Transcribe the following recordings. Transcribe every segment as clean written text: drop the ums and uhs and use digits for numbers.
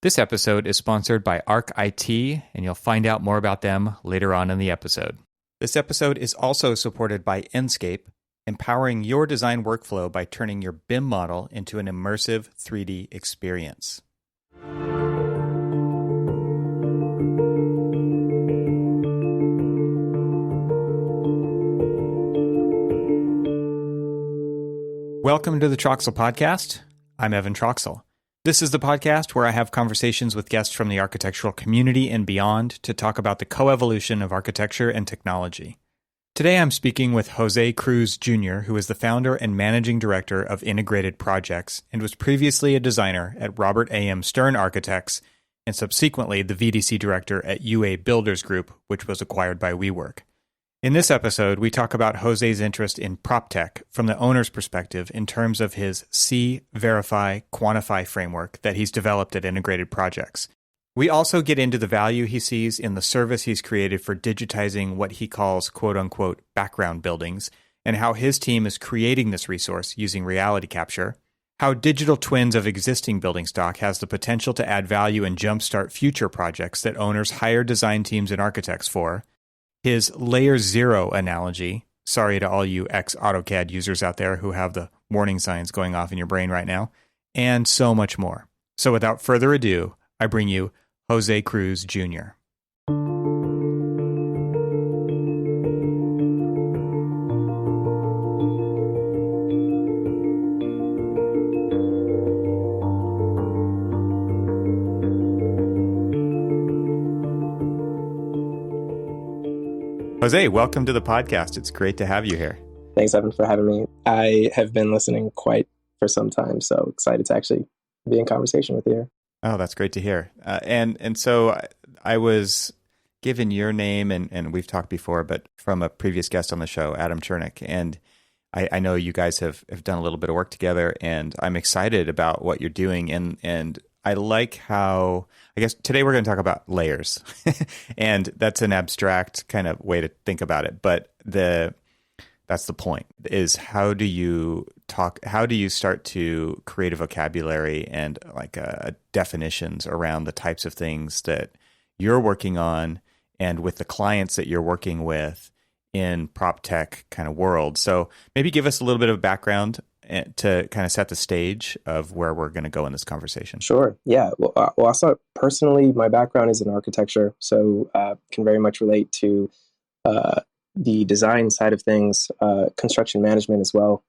This episode is sponsored by Arc IT, and you'll find out more about them later on in the episode. This episode is also supported by Enscape, empowering your design workflow by turning your BIM model into an immersive 3D experience. Welcome to the Troxel Podcast. I'm Evan Troxel. This is the podcast where I have conversations with guests from the architectural community and beyond to talk about the coevolution of architecture and technology. Today I'm speaking with Jose Cruz Jr., who is the founder and managing director of Integrated Projects and was previously a designer at Robert A.M. Stern Architects and subsequently the VDC director at UA Builders Group, which was acquired by WeWork. In this episode, we talk about Jose's interest in PropTech from the owner's perspective in terms of his See, Verify, Quantify framework that he's developed at Integrated Projects. We also get into the value he sees in the service he's created for digitizing what he calls quote-unquote background buildings, and how his team is creating this resource using reality capture, how digital twins of existing building stock has the potential to add value and jumpstart future projects that owners hire design teams and architects for, his layer zero analogy, sorry to all you ex-AutoCAD users out there who have the warning signs going off in your brain right now, and so much more. So without further ado, I bring you Jose Cruz Jr. Jose, welcome to the podcast. It's great to have you here. Thanks, Evan, for having me. I have been listening quite for some time, so excited to actually be in conversation with you. Oh, that's great to hear. And so I was given your name, and we've talked before, but from a previous guest on the show, Adam Chernick. And I know you guys have done a little bit of work together, and I'm excited about what you're doing. And I like how, I guess today we're going to talk about layers. And that's an abstract kind of way to think about it. But that's the point, is how do you start to create a vocabulary and definitions around the types of things that you're working on and with the clients that you're working with in prop tech kind of world. So maybe give us a little bit of background to kind of set the stage of where we're going to go in this conversation. Sure. Yeah. Well, I'll start personally. My background is in architecture, so can very much relate to the design side of things, construction management as well.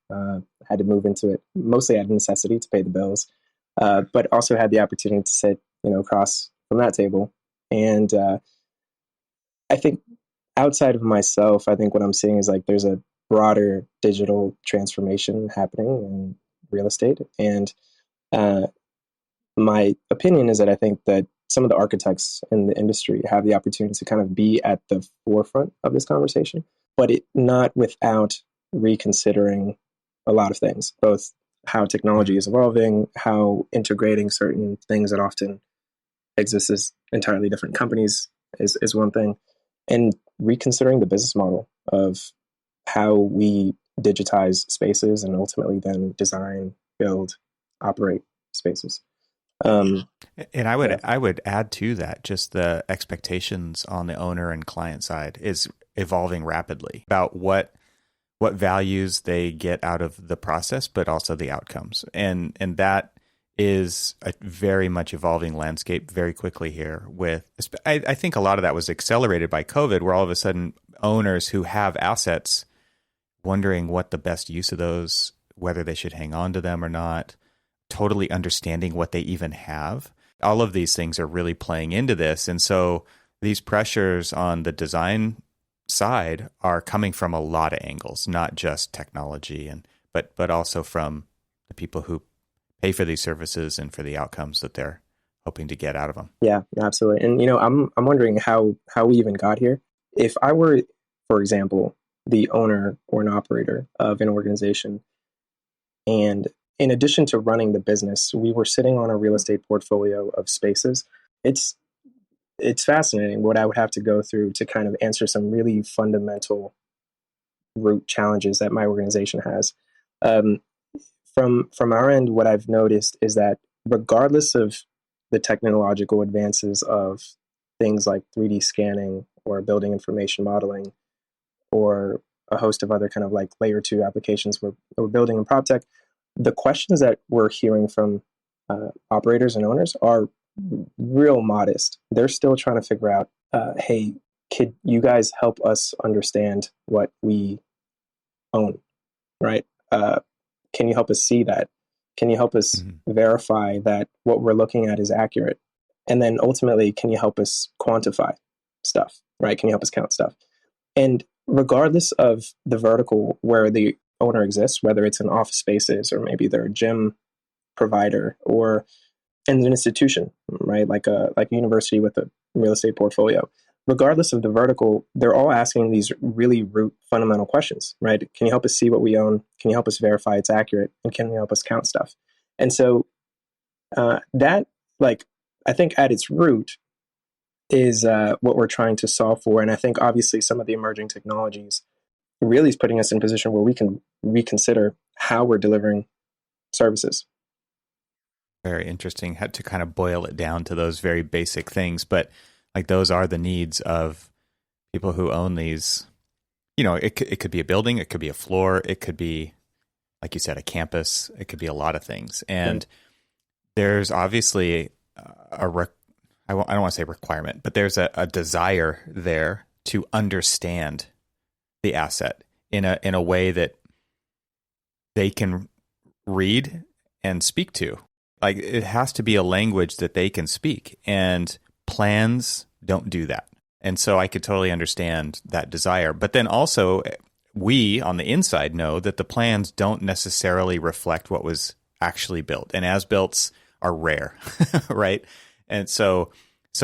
Had to move into it mostly out of necessity to pay the bills, but also had the opportunity to sit, across from that table. And I think outside of myself, I think what I'm seeing is there's a broader digital transformation happening in real estate. And my opinion is that I think that some of the architects in the industry have the opportunity to kind of be at the forefront of this conversation, but not without reconsidering a lot of things, both how technology is evolving, how integrating certain things that often exist as entirely different companies is one thing, and reconsidering the business model of how we digitize spaces and ultimately then design, build, operate spaces. And I would add to that, just the expectations on the owner and client side is evolving rapidly about what values they get out of the process, but also the outcomes. And that is a very much evolving landscape very quickly here. I think a lot of that was accelerated by COVID, where all of a sudden owners who have assets wondering what the best use of those, whether they should hang on to them or not, totally understanding what they even have. All of these things are really playing into this. And so these pressures on the design side are coming from a lot of angles, not just technology, but also from the people who pay for these services and for the outcomes that they're hoping to get out of them. Yeah, absolutely. And I'm wondering how we even got here. If I were, for example, the owner or an operator of an organization, and in addition to running the business, we were sitting on a real estate portfolio of spaces. It's fascinating what I would have to go through to kind of answer some really fundamental root challenges that my organization has. From our end, what I've noticed is that regardless of the technological advances of things like 3D scanning or building information modeling or a host of other kind of like layer two applications we're building in PropTech, the questions that we're hearing from operators and owners are real modest. They're still trying to figure out, hey, could you guys help us understand what we own, right? Can you help us see that? Can you help us verify that what we're looking at is accurate? And then ultimately, can you help us quantify stuff, right? Can you help us count stuff? And regardless of the vertical where the owner exists, whether it's in office spaces or maybe they're a gym provider or in an institution, right? Like a university with a real estate portfolio. Regardless of the vertical, they're all asking these really root fundamental questions, right? Can you help us see what we own? Can you help us verify it's accurate? And can you help us count stuff? And so that, like, I think at its root is what we're trying to solve for. And I think obviously some of the emerging technologies really is putting us in a position where we can reconsider how we're delivering services. Very interesting. Had to kind of boil it down to those very basic things, but like those are the needs of people who own these. You know, it could be a building, it could be a floor, it could be, like you said, a campus. It could be a lot of things, and there's obviously I don't want to say requirement, but there's a desire there to understand the asset in a way that they can read and speak to. Like, it has to be a language that they can speak, and plans don't do that. And so I could totally understand that desire. But then also, we on the inside know that the plans don't necessarily reflect what was actually built. And as-builts are rare, right? And so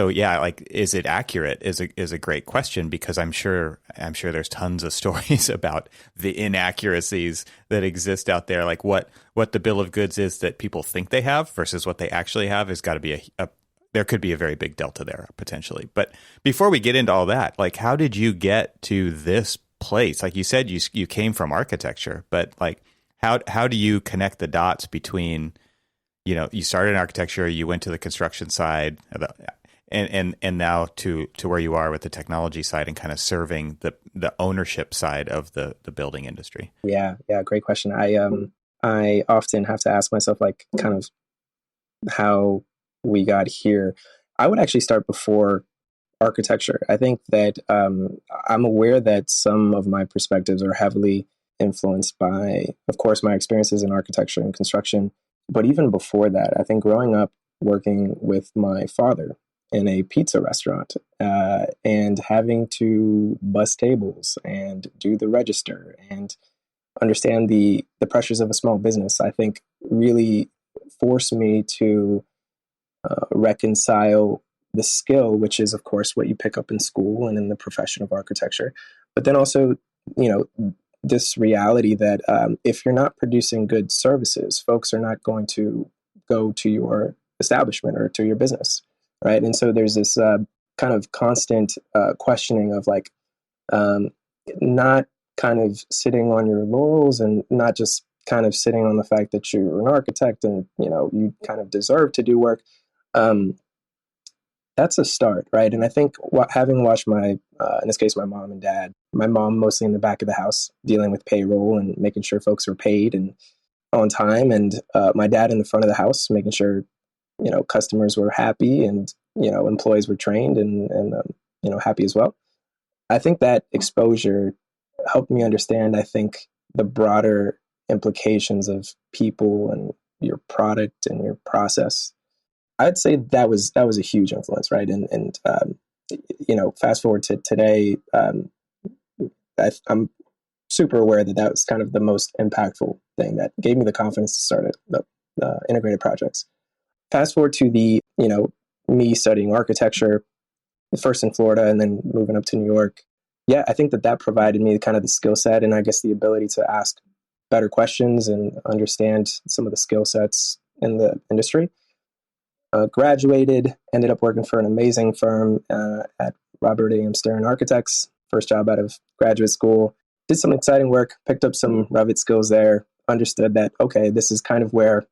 yeah, like, is it accurate is a great question, because I'm sure there's tons of stories about the inaccuracies that exist out there. Like what the bill of goods is that people think they have versus what they actually have has got to be there could be a very big delta there potentially. But before we get into all that, like, how did you get to this place? Like you said, you came from architecture, but like, how do you connect the dots between, you know, you started in architecture, you went to the construction side, and now to where you are with the technology side and kind of serving the ownership side of the building industry? Yeah, great question. I often have to ask myself, like, kind of how we got here. I would actually start before architecture. I think that I'm aware that some of my perspectives are heavily influenced by, of course, my experiences in architecture and construction. But even before that, I think growing up working with my father in a pizza restaurant and having to bus tables and do the register and understand the pressures of a small business, I think really forced me to reconcile the skill, which is, of course, what you pick up in school and in the profession of architecture, but then also, you know, this reality that if you're not producing good services, folks are not going to go to your establishment or to your business, right? And so there's this kind of constant questioning of, like, not kind of sitting on your laurels and not just kind of sitting on the fact that you're an architect and, you know, you kind of deserve to do work. That's a start, right? And I think having watched in this case, my mom and dad, my mom mostly in the back of the house dealing with payroll and making sure folks were paid and on time, and my dad in the front of the house making sure, you know, customers were happy and, you know, employees were trained and you know, happy as well. I think that exposure helped me understand, I think, the broader implications of people and your product and your process. I'd say that was a huge influence, right? And you know, fast forward to today, I'm super aware that was kind of the most impactful thing that gave me the confidence to start the integrated projects. Fast forward to you know, me studying architecture, first in Florida and then moving up to New York. Yeah, I think that provided me kind of the skill set and I guess the ability to ask better questions and understand some of the skill sets in the industry. Graduated, ended up working for an amazing firm at Robert A.M. Stern Architects, first job out of graduate school. Did some exciting work, picked up some Revit skills there, understood that, okay, this is kind of where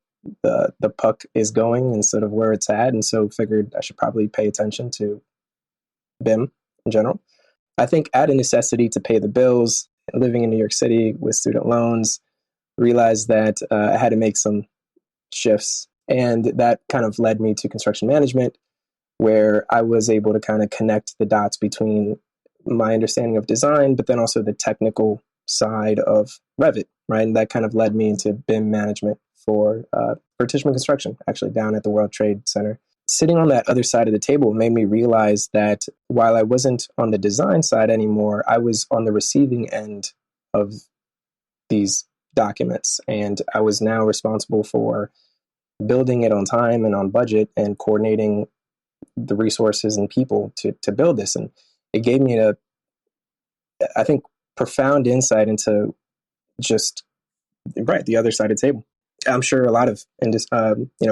the puck is going instead of where it's at. And so figured I should probably pay attention to BIM in general. I think out of necessity to pay the bills, living in New York City with student loans, realized that I had to make some shifts. And that kind of led me to construction management, where I was able to kind of connect the dots between my understanding of design, but then also the technical side of Revit, right? And that kind of led me into BIM management for Tishman Construction, actually down at the World Trade Center. Sitting on that other side of the table made me realize that while I wasn't on the design side anymore, I was on the receiving end of these documents. And I was now responsible for building it on time and on budget and coordinating the resources and people to build this. And it gave me I think, profound insight into just the other side of the table. I'm sure a lot of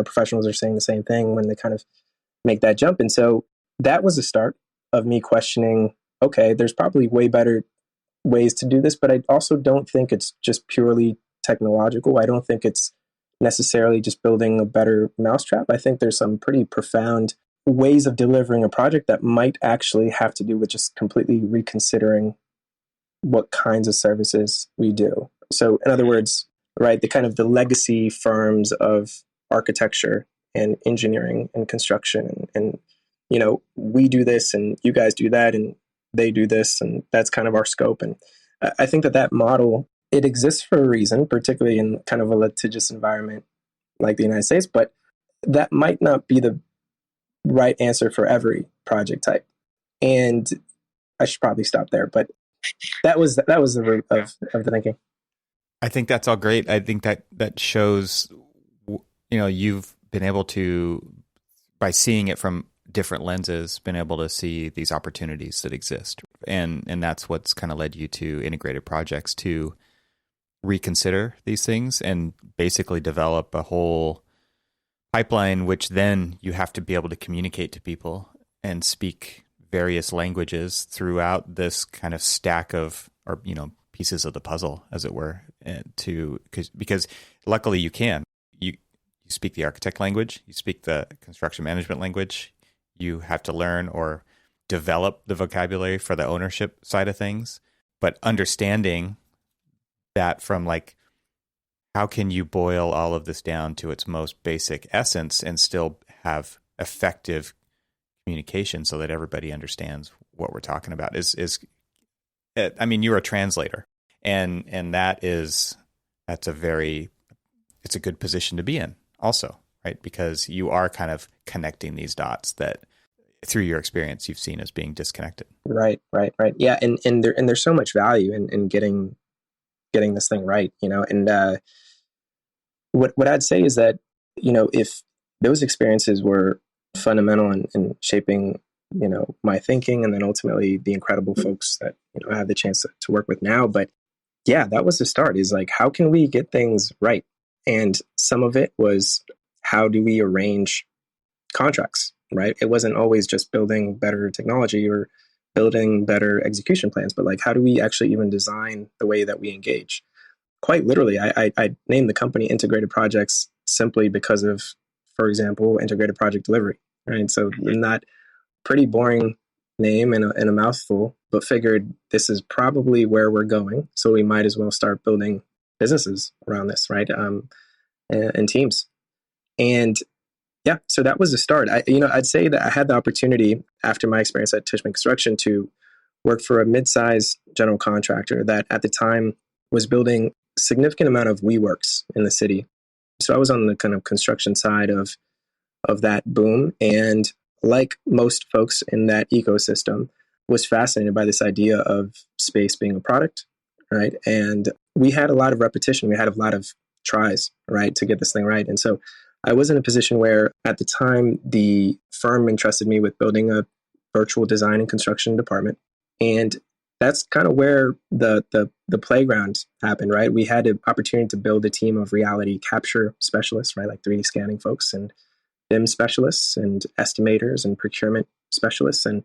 professionals are saying the same thing when they kind of make that jump. And so that was the start of me questioning, okay, there's probably way better ways to do this, but I also don't think it's just purely technological. I don't think it's necessarily just building a better mousetrap. I think there's some pretty profound ways of delivering a project that might actually have to do with just completely reconsidering what kinds of services we do. So in other words, right, the kind of the legacy firms of architecture and engineering and construction and we do this and you guys do that and they do this and that's kind of our scope. And I think that model, it exists for a reason, particularly in kind of a litigious environment like the United States, but that might not be the right answer for every project type. And I should probably stop there, but that was the root of the thinking. I think that's all great. I think that shows, you've been able to, by seeing it from different lenses, been able to see these opportunities that exist. And that's what's kind of led you to integrated projects to reconsider these things and basically develop a whole pipeline, which then you have to be able to communicate to people and speak various languages throughout this kind of stack of, or pieces of the puzzle, as it were, because luckily you can. You speak the architect language, you speak the construction management language, you have to learn or develop the vocabulary for the ownership side of things, but understanding that from how can you boil all of this down to its most basic essence and still have effective communication so that everybody understands what we're talking about you're a translator and it's a good position to be in also, right? Because you are kind of connecting these dots that through your experience you've seen as being disconnected. Right. Yeah. And there's so much value in getting this thing right, and what I'd say is that, if those experiences were fundamental in shaping, my thinking, and then ultimately the incredible folks that, I have the chance to work with now. But yeah, that was the start, is how can we get things right? And some of it was, how do we arrange contracts, right? It wasn't always just building better technology or building better execution plans, but how do we actually even design the way that we engage? Quite literally, I named the company Integrated Projects simply because of, for example, integrated project delivery, right? So not pretty boring name and a mouthful, but figured this is probably where we're going. So we might as well start building businesses around this, right? And teams. And yeah, so that was the start. I'd say that I had the opportunity after my experience at Tishman Construction to work for a mid-sized general contractor that at the time was building a significant amount of WeWorks in the city. So I was on the kind of construction side of that boom. And like most folks in that ecosystem, was fascinated by this idea of space being a product, right? And we had a lot of repetition. We had a lot of tries, right, to get this thing right. And so I was in a position where at the time the firm entrusted me with building a virtual design and construction department. And that's kind of where the playground happened, right? We had the opportunity to build a team of reality capture specialists, right? Like 3D scanning folks and BIM specialists and estimators and procurement specialists, and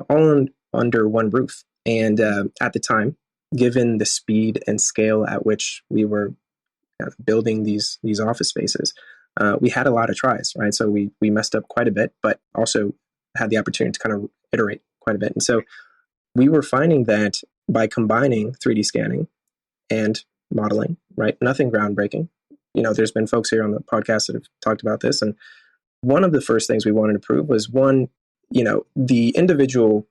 all under one roof. And at the time, given the speed and scale at which we were building these office spaces, we had a lot of tries, right? So we messed up quite a bit, but also had the opportunity to kind of iterate quite a bit. And so we were finding that by combining 3D scanning and modeling, right? Nothing groundbreaking. There's been folks here on the podcast that have talked about this. And one of the first things we wanted to prove was the individual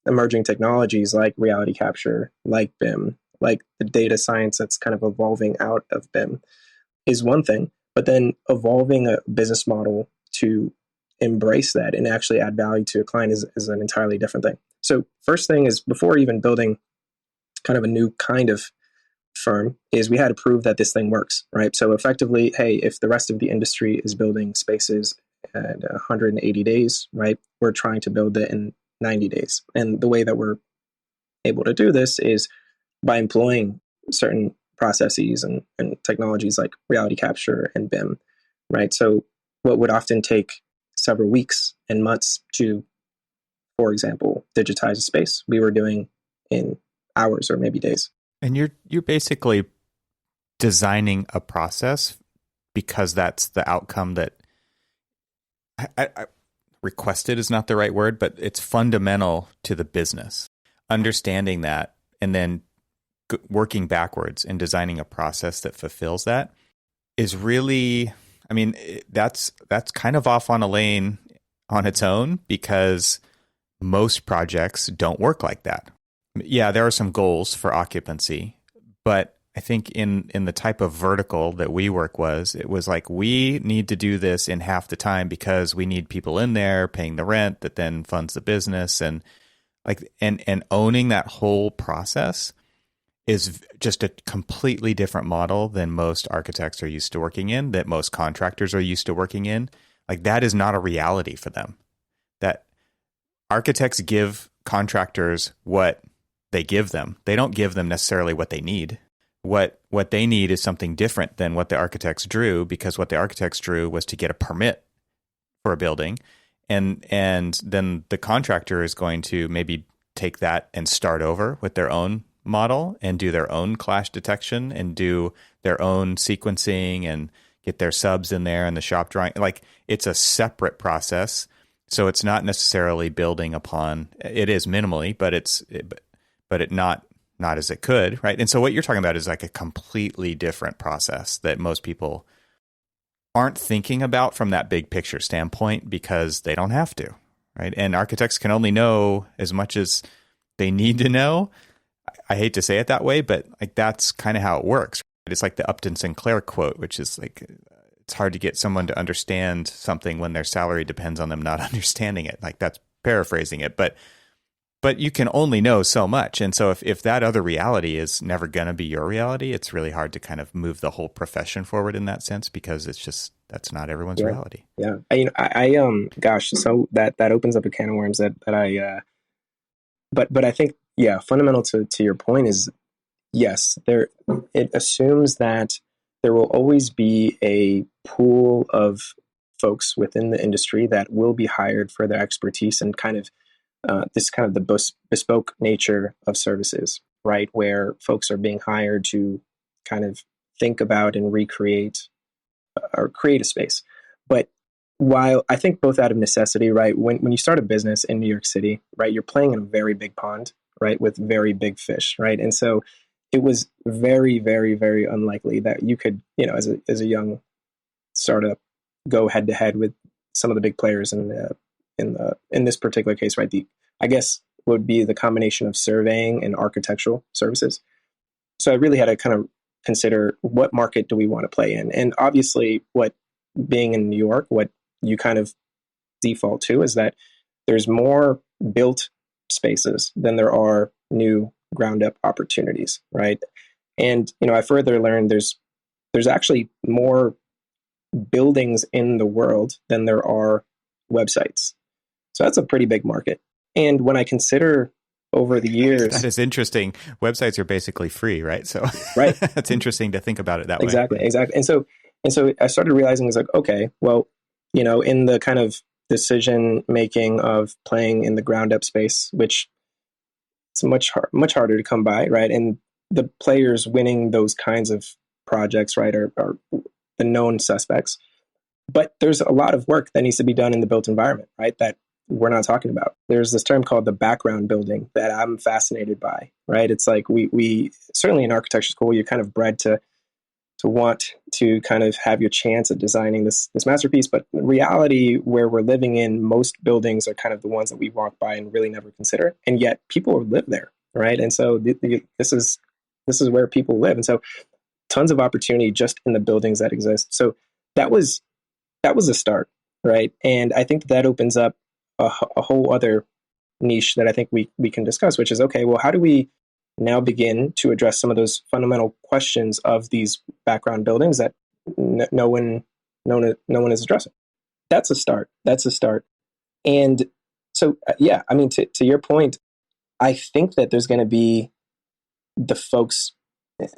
emerging technologies like reality capture, like BIM, like the data science that's kind of evolving out of BIM is one thing, but then evolving a business model to embrace that and actually add value to a client is an entirely different thing. So first thing is, before even building kind of a new kind of firm, is we had to prove that this thing works, right? So effectively, hey, if the rest of the industry is building spaces at 180 days, right, we're trying to build it in 90 days. And the way that we're able to do this is by employing certain processes and technologies like reality capture and BIM, right? So what would often take several weeks and months to, for example, digitize a space, we were doing in hours or maybe days. And you're basically designing a process because that's the outcome that I requested is not the right word, but it's fundamental to the business. Understanding that and then working backwards and designing a process that fulfills that is really, that's kind of off on a lane on its own, because most projects don't work like that. Yeah, there are some goals for occupancy, but I think in the type of vertical that we work it was like, we need to do this in half the time because we need people in there paying the rent that then funds the business, and owning that whole process is just a completely different model than most architects are used to working in, that most contractors are used to working in. Like, that is not a reality for them. That architects give contractors what they give them. They don't give them necessarily what they need. What they need is something different than what the architects drew, because what the architects drew was to get a permit for a building. And then the contractor is going to maybe take that and start over with their own model and do their own clash detection and do their own sequencing and get their subs in there and the shop drawing. Like, it's a separate process. So it's not necessarily building upon, it is minimally, but it not as it could, right? And so what you're talking about is like a completely different process that most people aren't thinking about from that big picture standpoint, because they don't have to, right? And architects can only know as much as they need to know. I hate to say it that way, but like, that's kind of how it works. It's like the Upton Sinclair quote, which is like, it's hard to get someone to understand something when their salary depends on them not understanding it. Like, that's paraphrasing it, but you can only know so much. And so if that other reality is never going to be your reality, it's really hard to kind of move the whole profession forward in that sense, because it's just, that's not everyone's reality. Yeah. Gosh, so that opens up a can of worms but I think, yeah, fundamental to your point is, yes, it assumes that there will always be a pool of folks within the industry that will be hired for their expertise and kind of the bespoke nature of services, right? Where folks are being hired to kind of think about and recreate or create a space. But while I think both out of necessity, right? When you start a business in New York City, right, you're playing in a very big pond, right, with very big fish, right? And so it was very, very, very unlikely that you could, as a young startup, go head to head with some of the big players in this particular case, right? I guess would be the combination of surveying and architectural services. So I really had to kind of consider, what market do we want to play in? And obviously, being in New York, what you kind of default to is that there's more built spaces than there are new ground up opportunities, right? And I further learned there's actually more buildings in the world than there are websites. So that's a pretty big market. And when I consider over the years, that is interesting. Websites are basically free, right? So right, that's interesting to think about it that way. Exactly. And so I started realizing, it's like, okay, well, in the kind of decision making of playing in the ground up space, which it's much harder to come by, right? And the players winning those kinds of projects, right, are the known suspects. But there's a lot of work that needs to be done in the built environment, right, that we're not talking about. There's this term called the background building that I'm fascinated by, right? It's like we certainly in architecture school, you're kind of bred to want to kind of have your chance at designing this masterpiece. But in reality, where we're living in, most buildings are kind of the ones that we walk by and really never consider. And yet people live there, right? And so this is where people live. And so tons of opportunity just in the buildings that exist. So that was a start, right? And I think that opens up a whole other niche that I think we can discuss, which is, okay, well, how do we now begin to address some of those fundamental questions of these background buildings that no one is addressing? That's a start. And so, yeah, I mean, to your point, I think that there's going to be the folks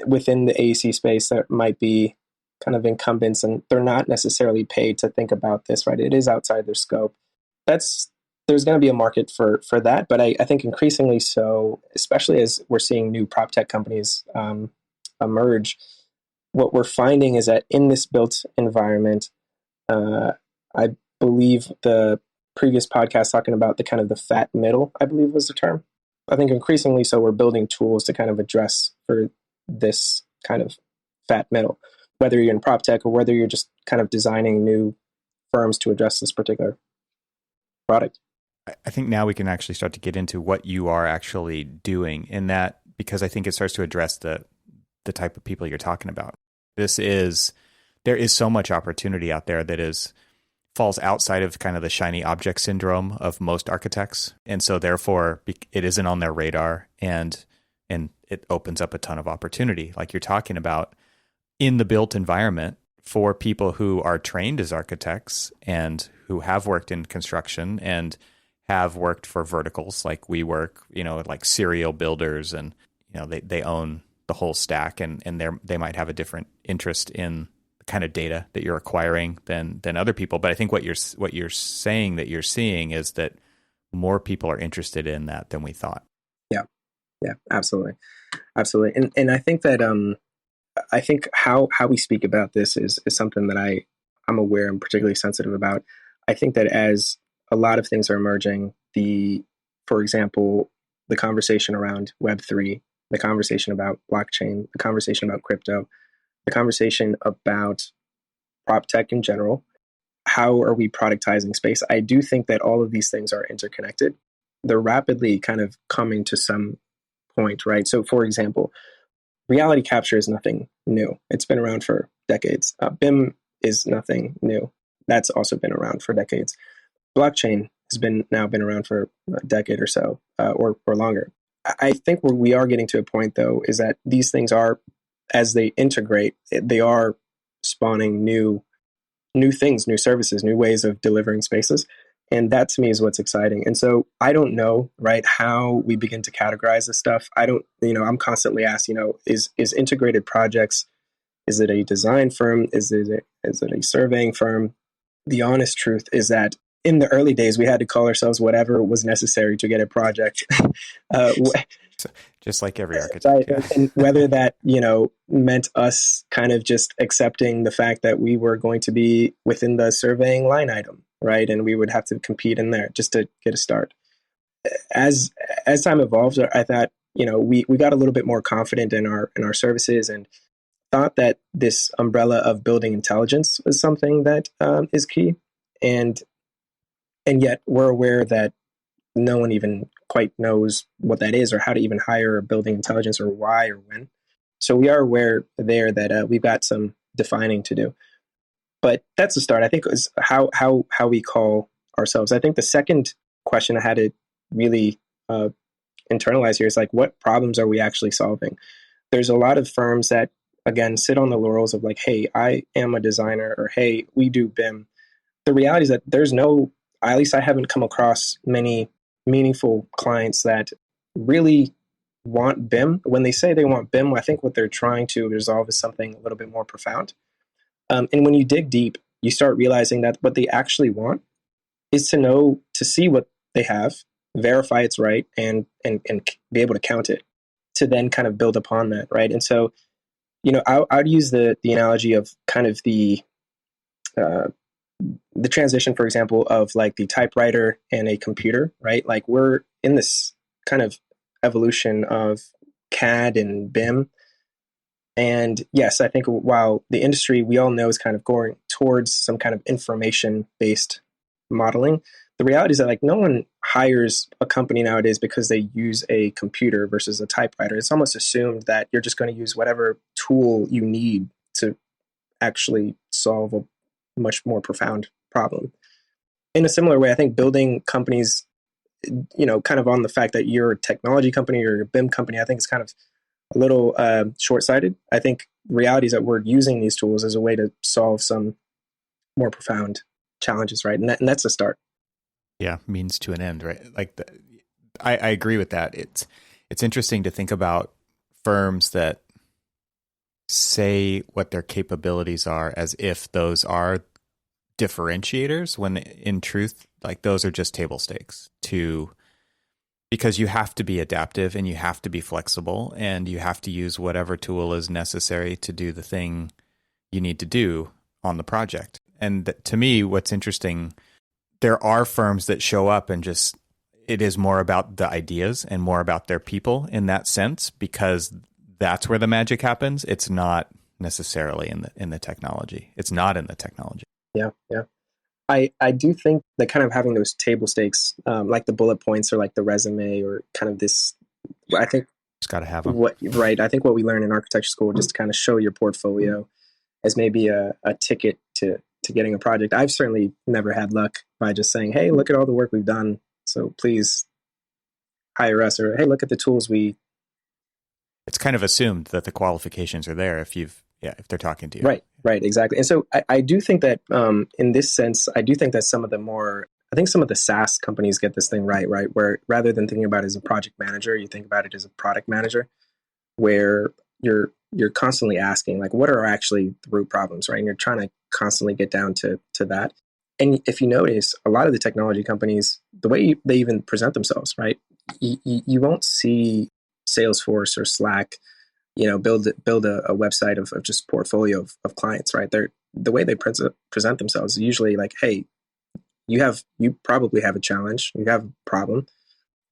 within the AEC space that might be kind of incumbents, and they're not necessarily paid to think about this, right? It is outside their scope. There's going to be a market for that, but I think increasingly so, especially as we're seeing new prop tech companies emerge. What we're finding is that in this built environment, I believe the previous podcast talking about the kind of the fat middle, I believe was the term. I think increasingly so, we're building tools to kind of address for this kind of fat middle, whether you're in prop tech or whether you're just kind of designing new firms to address this particular product. I think now we can actually start to get into what you are actually doing in that, because I think it starts to address the type of people you're talking about. There is so much opportunity out there that falls outside of kind of the shiny object syndrome of most architects. And so therefore it isn't on their radar, and it opens up a ton of opportunity, like you're talking about, in the built environment for people who are trained as architects and who have worked in construction and have worked for verticals like we work, like serial builders, and they own the whole stack, and they might have a different interest in the kind of data that you're acquiring than other people. But I think what you're saying that you're seeing is that more people are interested in that than we thought. Yeah, absolutely. And I think that I think how we speak about this is something that I'm aware and particularly sensitive about. I think that as a lot of things are emerging, for example, the conversation around Web3, the conversation about blockchain, the conversation about crypto, the conversation about prop tech in general, how are we productizing space? I do think that all of these things are interconnected. They're rapidly kind of coming to some point, right? So, for example, reality capture is nothing new. It's been around for decades. BIM is nothing new. That's also been around for decades. Blockchain has been around for a decade or so, or longer. I think where we are getting to a point, though, is that these things are, as they integrate, they are spawning new things, new services, new ways of delivering spaces. And that to me is what's exciting. And so I don't know, right, how we begin to categorize this stuff. I'm constantly asked, is integrated projects, is it a design firm? Is it a surveying firm? The honest truth is that in the early days, we had to call ourselves whatever was necessary to get a project. Just like every architect. Right. Yeah. And whether that, meant us kind of just accepting the fact that we were going to be within the surveying line item, right? And we would have to compete in there just to get a start. As time evolved, I thought, we got a little bit more confident in our services, and thought that this umbrella of building intelligence was something that is key. And yet we're aware that no one even quite knows what that is, or how to even hire a building intelligence, or why or when. So we are aware there that we've got some defining to do. But that's the start. I think is how we call ourselves. I think the second question I had to really internalize here is like, what problems are we actually solving? There's a lot of firms that, again, sit on the laurels of like, hey, I am a designer, or hey, we do BIM. The reality is that there's no, at least I haven't come across many meaningful clients that really want BIM. When they say they want BIM, I think what they're trying to resolve is something a little bit more profound. And when you dig deep, you start realizing that what they actually want is to see what they have, verify it's right, and be able to count it, to then kind of build upon that, right? And so, I'd use the analogy of kind of uh, the transition, for example, of like the typewriter and a computer, right? Like we're in this kind of evolution of CAD and BIM. And yes, I think while the industry we all know is kind of going towards some kind of information based modeling, the reality is that like no one hires a company nowadays because they use a computer versus a typewriter. It's almost assumed that you're just going to use whatever tool you need to actually solve a much more profound problem. In a similar way, I think building companies, kind of on the fact that you're a technology company or a BIM company, I think it's kind of a little short-sighted. I think reality is that we're using these tools as a way to solve some more profound challenges, right? And that's a start. Yeah, means to an end, right? I agree with that. It's interesting to think about firms that say what their capabilities are as if those are differentiators, when in truth, like those are just table stakes because you have to be adaptive and you have to be flexible and you have to use whatever tool is necessary to do the thing you need to do on the project. And to me, what's interesting, there are firms that show up and just, it is more about the ideas and more about their people in that sense, because that's where the magic happens. It's not necessarily in the technology. It's not in the technology. Yeah. I do think that kind of having those table stakes, like the bullet points or like the resume or kind of this, I think just got to have them. Right. I think what we learn in architecture school, just to kind of show your portfolio as maybe a ticket to getting a project. I've certainly never had luck by just saying, hey, look at all the work we've done, so please hire us, or hey, look at the tools It's kind of assumed that the qualifications are there if they're talking to you. Right, exactly. And so I do think that in this sense, I do think that some of the SaaS companies get this thing right, where rather than thinking about it as a project manager, you think about it as a product manager, where you're constantly asking, like, what are actually the root problems, right? And you're trying to constantly get down to that. And if you notice, a lot of the technology companies, the way they even present themselves, right? You won't see Salesforce or Slack, build a website of just portfolio of clients, right? The way they present themselves is usually like, hey, you probably have a challenge, you have a problem,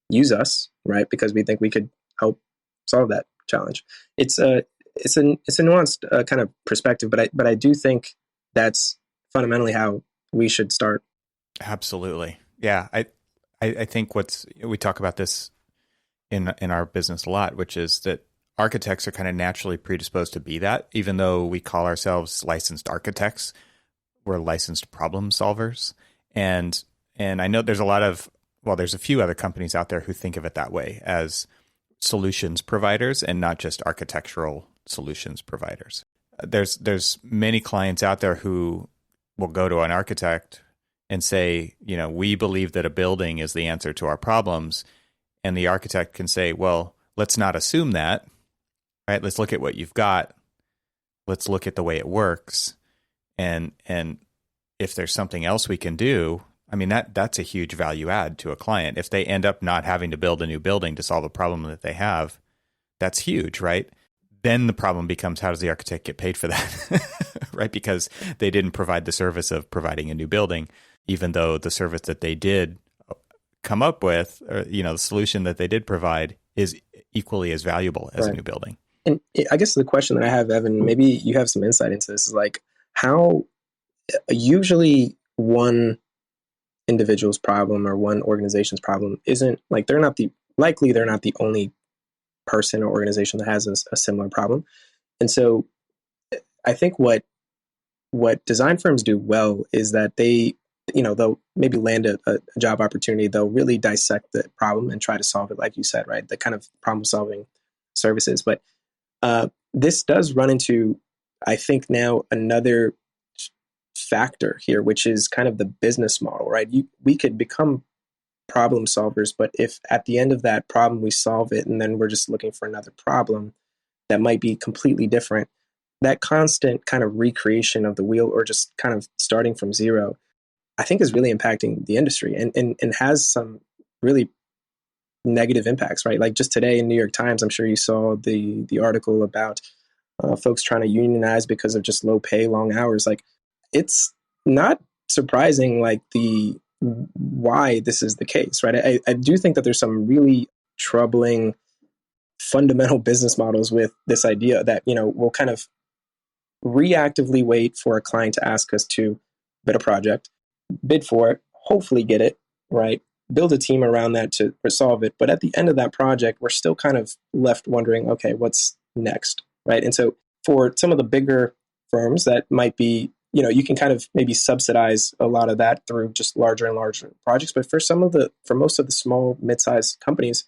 use us, right? Because we think we could help solve that challenge. It's a nuanced kind of perspective, but I do think that's fundamentally how we should start. Absolutely. Yeah. I think we talk about this in our business a lot, which is that architects are kind of naturally predisposed to be that, even though we call ourselves licensed architects, we're licensed problem solvers. And I know there's there's a few other companies out there who think of it that way, as solutions providers and not just architectural solutions providers. There's many clients out there who will go to an architect and say, we believe that a building is the answer to our problems. And the architect can say, well, let's not assume that, right? Let's look at what you've got. Let's look at the way it works. And if there's something else we can do, I mean, that's a huge value add to a client. If they end up not having to build a new building to solve a problem that they have, that's huge, right? Then the problem becomes, how does the architect get paid for that, right? Because they didn't provide the service of providing a new building, even though the service that they did come up with, or, the solution that they did provide is equally as valuable as a new building. And I guess the question that I have, Evan, maybe you have some insight into this, is like how usually one individual's problem or one organization's problem isn't like, they're not the only person or organization that has a similar problem. And so I think what design firms do well is that they'll maybe land a job opportunity. They'll really dissect the problem and try to solve it, like you said, right? The kind of problem solving services. But this does run into, I think, now another factor here, which is kind of the business model, right? We could become problem solvers, but if at the end of that problem we solve it and then we're just looking for another problem that might be completely different, that constant kind of recreation of the wheel, or just kind of starting from zero, I think is really impacting the industry and has some really negative impacts, right? Like just today in New York Times, I'm sure you saw the article about folks trying to unionize because of just low pay, long hours. Like, it's not surprising, like, the why this is the case, right? I do think that there's some really troubling fundamental business models with this idea that, we'll kind of reactively wait for a client to ask us to bid a project, bid for it, hopefully get it, right? Build a team around that to resolve it. But at the end of that project, we're still kind of left wondering, okay, what's next, right? And so for some of the bigger firms that might be, you can kind of maybe subsidize a lot of that through just larger and larger projects. But for most of the small, mid-sized companies,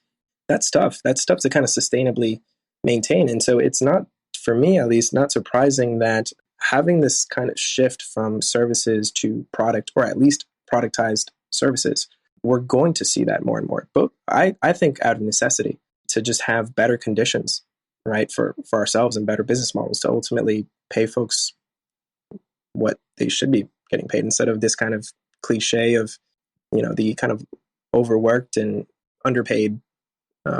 that's tough. That's tough to kind of sustainably maintain. And so it's not, for me at least, not surprising that having this kind of shift from services to product, or at least productized services, we're going to see that more and more. But I think out of necessity to just have better conditions, right, for ourselves, and better business models to ultimately pay folks what they should be getting paid, instead of this kind of cliche of, the kind of overworked and underpaid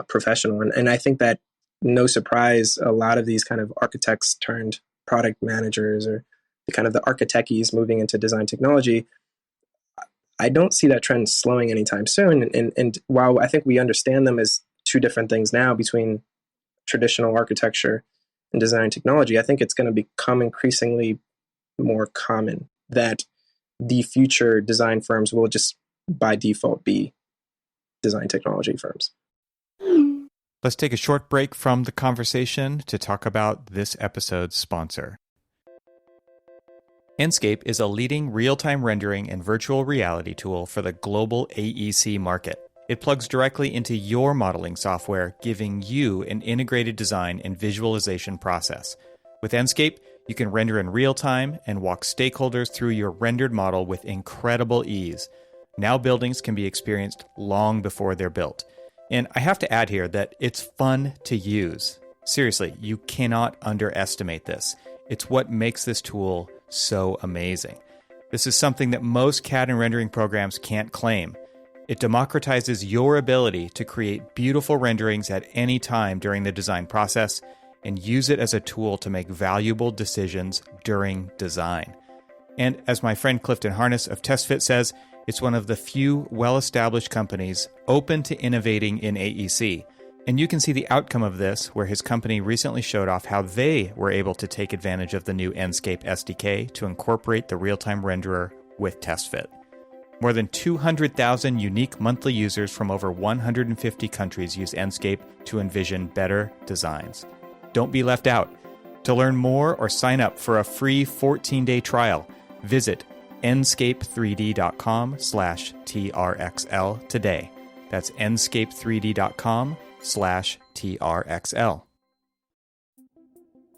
professional. And I think that, no surprise, a lot of these kind of architects turned product managers, or the kind of the architecties moving into design technology, I don't see that trend slowing anytime soon. And while I think we understand them as two different things now, between traditional architecture and design technology, I think it's going to become increasingly more common that the future design firms will just by default be design technology firms. Let's take a short break from the conversation to talk about this episode's sponsor. Enscape is a leading real-time rendering and virtual reality tool for the global AEC market. It plugs directly into your modeling software, giving you an integrated design and visualization process. With Enscape, you can render in real time and walk stakeholders through your rendered model with incredible ease. Now buildings can be experienced long before they're built. And I have to add here that it's fun to use. Seriously, you cannot underestimate this. It's what makes this tool so amazing. This is something that most CAD and rendering programs can't claim. It democratizes your ability to create beautiful renderings at any time during the design process, and use it as a tool to make valuable decisions during design. And as my friend Clifton Harness of TestFit says, it's one of the few well-established companies open to innovating in AEC. And you can see the outcome of this, where his company recently showed off how they were able to take advantage of the new Enscape SDK to incorporate the real-time renderer with TestFit. More than 200,000 unique monthly users from over 150 countries use Enscape to envision better designs. Don't be left out. To learn more or sign up for a free 14-day trial, visit enscape3d.com/TRXL today. That's enscape3d.com/TRXL.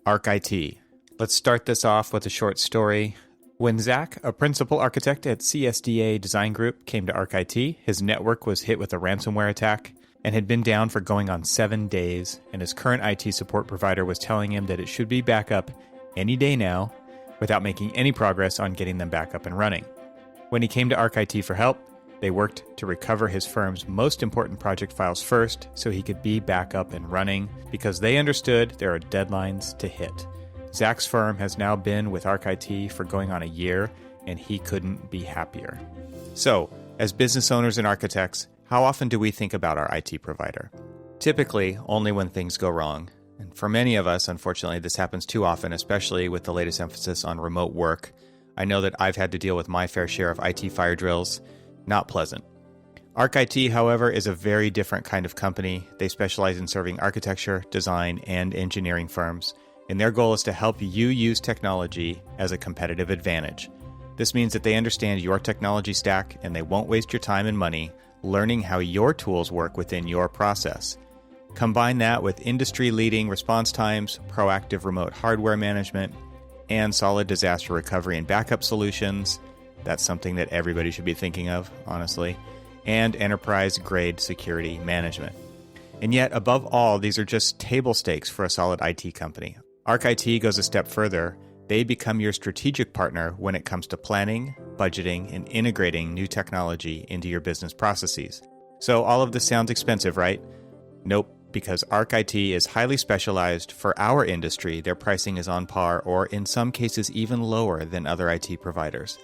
ArcIT. Let's start this off with a short story. When Zach, a principal architect at CSDA Design Group, came to ArcIT, his network was hit with a ransomware attack and had been down for going on 7 days, and his current IT support provider was telling him that it should be back up any day now, without making any progress on getting them back up and running. When he came to ArcIT for help, they worked to recover his firm's most important project files first so he could be back up and running, because they understood there are deadlines to hit. Zach's firm has now been with ArcIT for going on a year, and he couldn't be happier. So, as business owners and architects, how often do we think about our IT provider? Typically, only when things go wrong. And for many of us, unfortunately, this happens too often, especially with the latest emphasis on remote work. I know that I've had to deal with my fair share of IT fire drills. Not pleasant. ArcIT, however, is a very different kind of company. They specialize in serving architecture, design, and engineering firms, and their goal is to help you use technology as a competitive advantage. This means that they understand your technology stack, and they won't waste your time and money learning how your tools work within your process. Combine that with industry-leading response times, proactive remote hardware management, and solid disaster recovery and backup solutions. That's something that everybody should be thinking of, honestly. And enterprise-grade security management. And yet, above all, these are just table stakes for a solid IT company. ArcIT goes a step further. They become your strategic partner when it comes to planning, budgeting, and integrating new technology into your business processes. So all of this sounds expensive, right? Nope, because Arc IT is highly specialized for our industry. Their pricing is on par or in some cases even lower than other IT providers.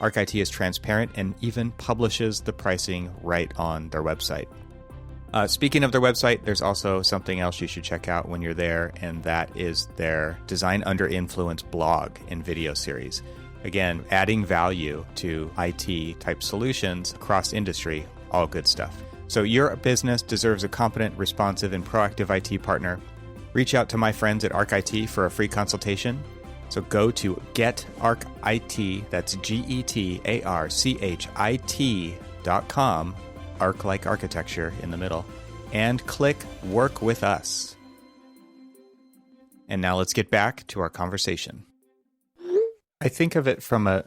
Arc IT is transparent and even publishes the pricing right on their website. Speaking of their website, there's also something else you should check out when you're there, and that is their Design Under Influence blog and video series. Again, adding value to IT type solutions across industry, all good stuff. So your business deserves a competent, responsive, and proactive IT partner. Reach out to my friends at Arc IT for a free consultation. So go to getarchit, that's getarchit.com, arc like architecture in the middle, and click Work with Us. And now let's get back to our conversation. I think of it from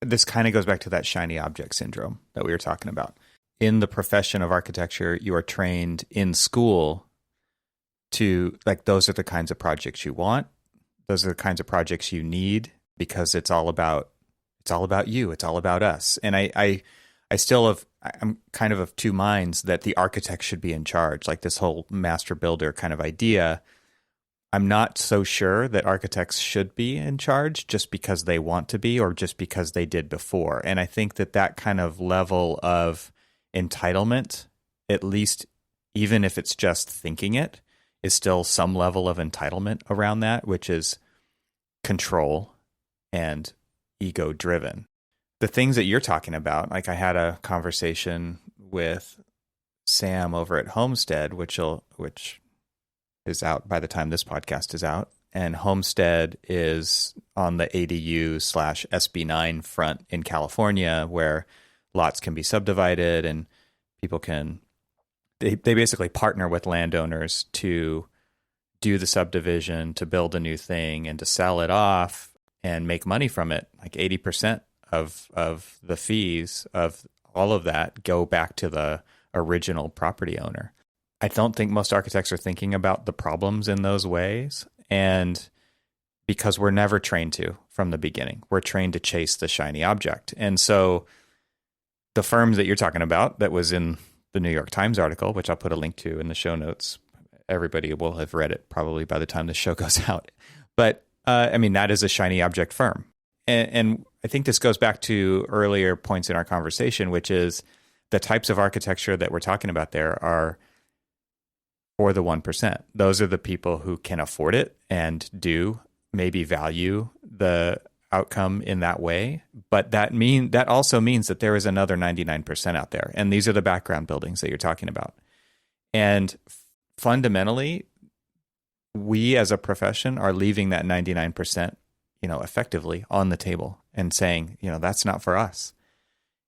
this kind of goes back to that shiny object syndrome that we were talking about. In the profession of architecture, you are trained in school to, like, those are the kinds of projects you want. Those are the kinds of projects you need because it's all about you. It's all about us. And I'm kind of two minds that the architect should be in charge, like this whole master builder kind of idea. I'm not so sure that architects should be in charge just because they want to be or just because they did before. And I think that kind of level of entitlement, at least even if it's just thinking it, is still some level of entitlement around that, which is control and ego driven. The things that you're talking about, like I had a conversation with Sam over at Homestead, which is out by the time this podcast is out. And Homestead is on the ADU/SB9 front in California, where lots can be subdivided and people they basically partner with landowners to do the subdivision, to build a new thing and to sell it off and make money from it. Like 80% of the fees of all of that go back to the original property owner. I don't think most architects are thinking about the problems in those ways. And because we're never trained to from the beginning, we're trained to chase the shiny object. And so the firm that you're talking about that was in the New York Times article, which I'll put a link to in the show notes, everybody will have read it probably by the time the show goes out. But that is a shiny object firm. And I think this goes back to earlier points in our conversation, which is the types of architecture that we're talking about there are for the 1%. Those are the people who can afford it and do maybe value the outcome in that way. But that also means that there is another 99% out there. And these are the background buildings that you're talking about. And fundamentally, we as a profession are leaving that 99%, effectively on the table and saying, that's not for us.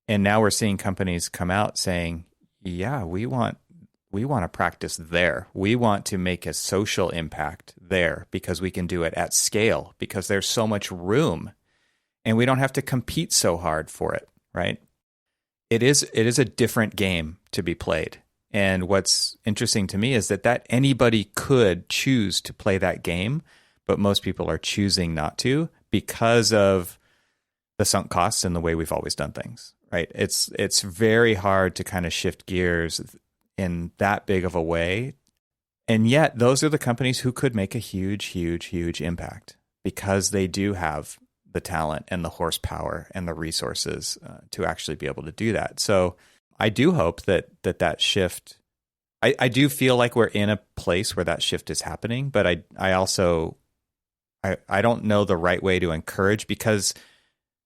And now we're seeing companies come out saying, yeah, we want to practice there. We want to make a social impact there because we can do it at scale, because there's so much room and we don't have to compete so hard for it, right? It is a different game to be played. And what's interesting to me is that anybody could choose to play that game, but most people are choosing not to because of the sunk costs and the way we've always done things, right? It's very hard to kind of shift gears in that big of a way. And yet those are the companies who could make a huge, huge, huge impact because they do have the talent and the horsepower and the resources to actually be able to do that. So I do hope that shift, I do feel like we're in a place where that shift is happening, but I also don't know the right way to encourage because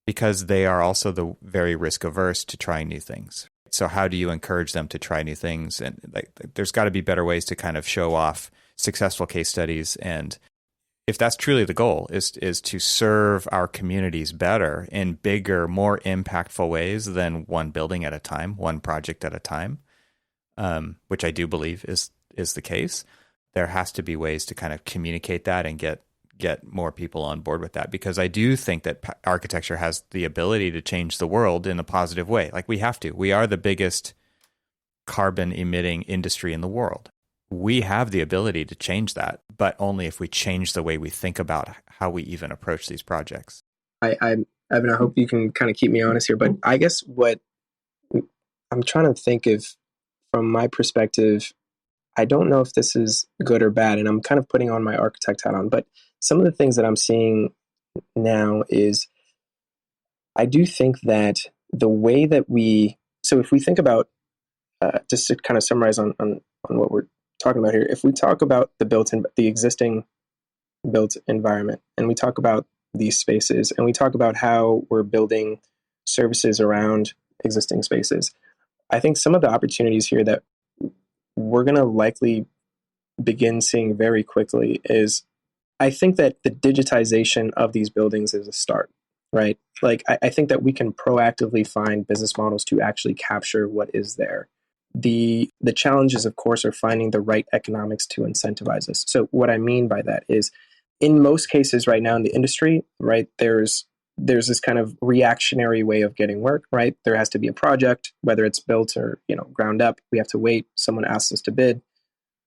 they are also the very risk averse to trying new things. So how do you encourage them to try new things? And there's got to be better ways to kind of show off successful case studies. And if that's truly the goal, is to serve our communities better in bigger, more impactful ways than one building at a time, one project at a time, which I do believe is the case. There has to be ways to kind of communicate that and get more people on board with that, because I do think that architecture has the ability to change the world in a positive way. Like we have to. We are the biggest carbon emitting industry in the world. We have the ability to change that, but only if we change the way we think about how we even approach these projects. Evan, I hope you can kind of keep me honest here, but I guess what I'm trying to think of from my perspective, I don't know if this is good or bad, and I'm kind of putting on my architect hat on, but some of the things that I'm seeing now is I do think that the way that so if we think about, just to kind of summarize on what we're talking about here, if we talk about the existing built environment, and we talk about these spaces, and we talk about how we're building services around existing spaces, I think some of the opportunities here that we're going to likely begin seeing very quickly is, I think that the digitization of these buildings is a start, right? Like, I think that we can proactively find business models to actually capture what is there. The challenges, of course, are finding the right economics to incentivize this. So what I mean by that is, in most cases right now in the industry, right, there's this kind of reactionary way of getting work, right? There has to be a project, whether it's built or, ground up. We have to wait. Someone asks us to bid.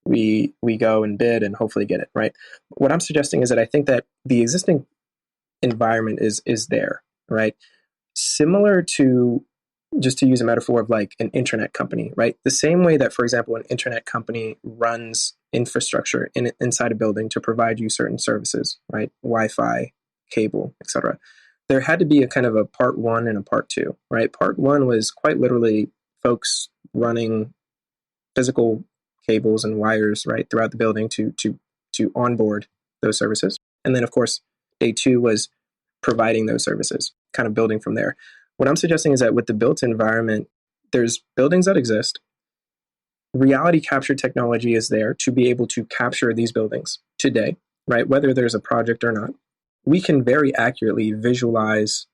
We go and bid and hopefully get it, right? What I'm suggesting is that I think that the existing environment is there, right? Similar to, just to use a metaphor of like an internet company, right? The same way that, for example, an internet company runs infrastructure inside a building to provide you certain services, right? Wi-Fi, cable, etc. There had to be a kind of a part one and a part two, right? Part one was quite literally folks running physical cables and wires, right, throughout the building to onboard those services. And then, of course, day two was providing those services, kind of building from there. What I'm suggesting is that with the built environment, there's buildings that exist. Reality capture technology is there to be able to capture these buildings today, right? Whether there's a project or not, we can very accurately visualize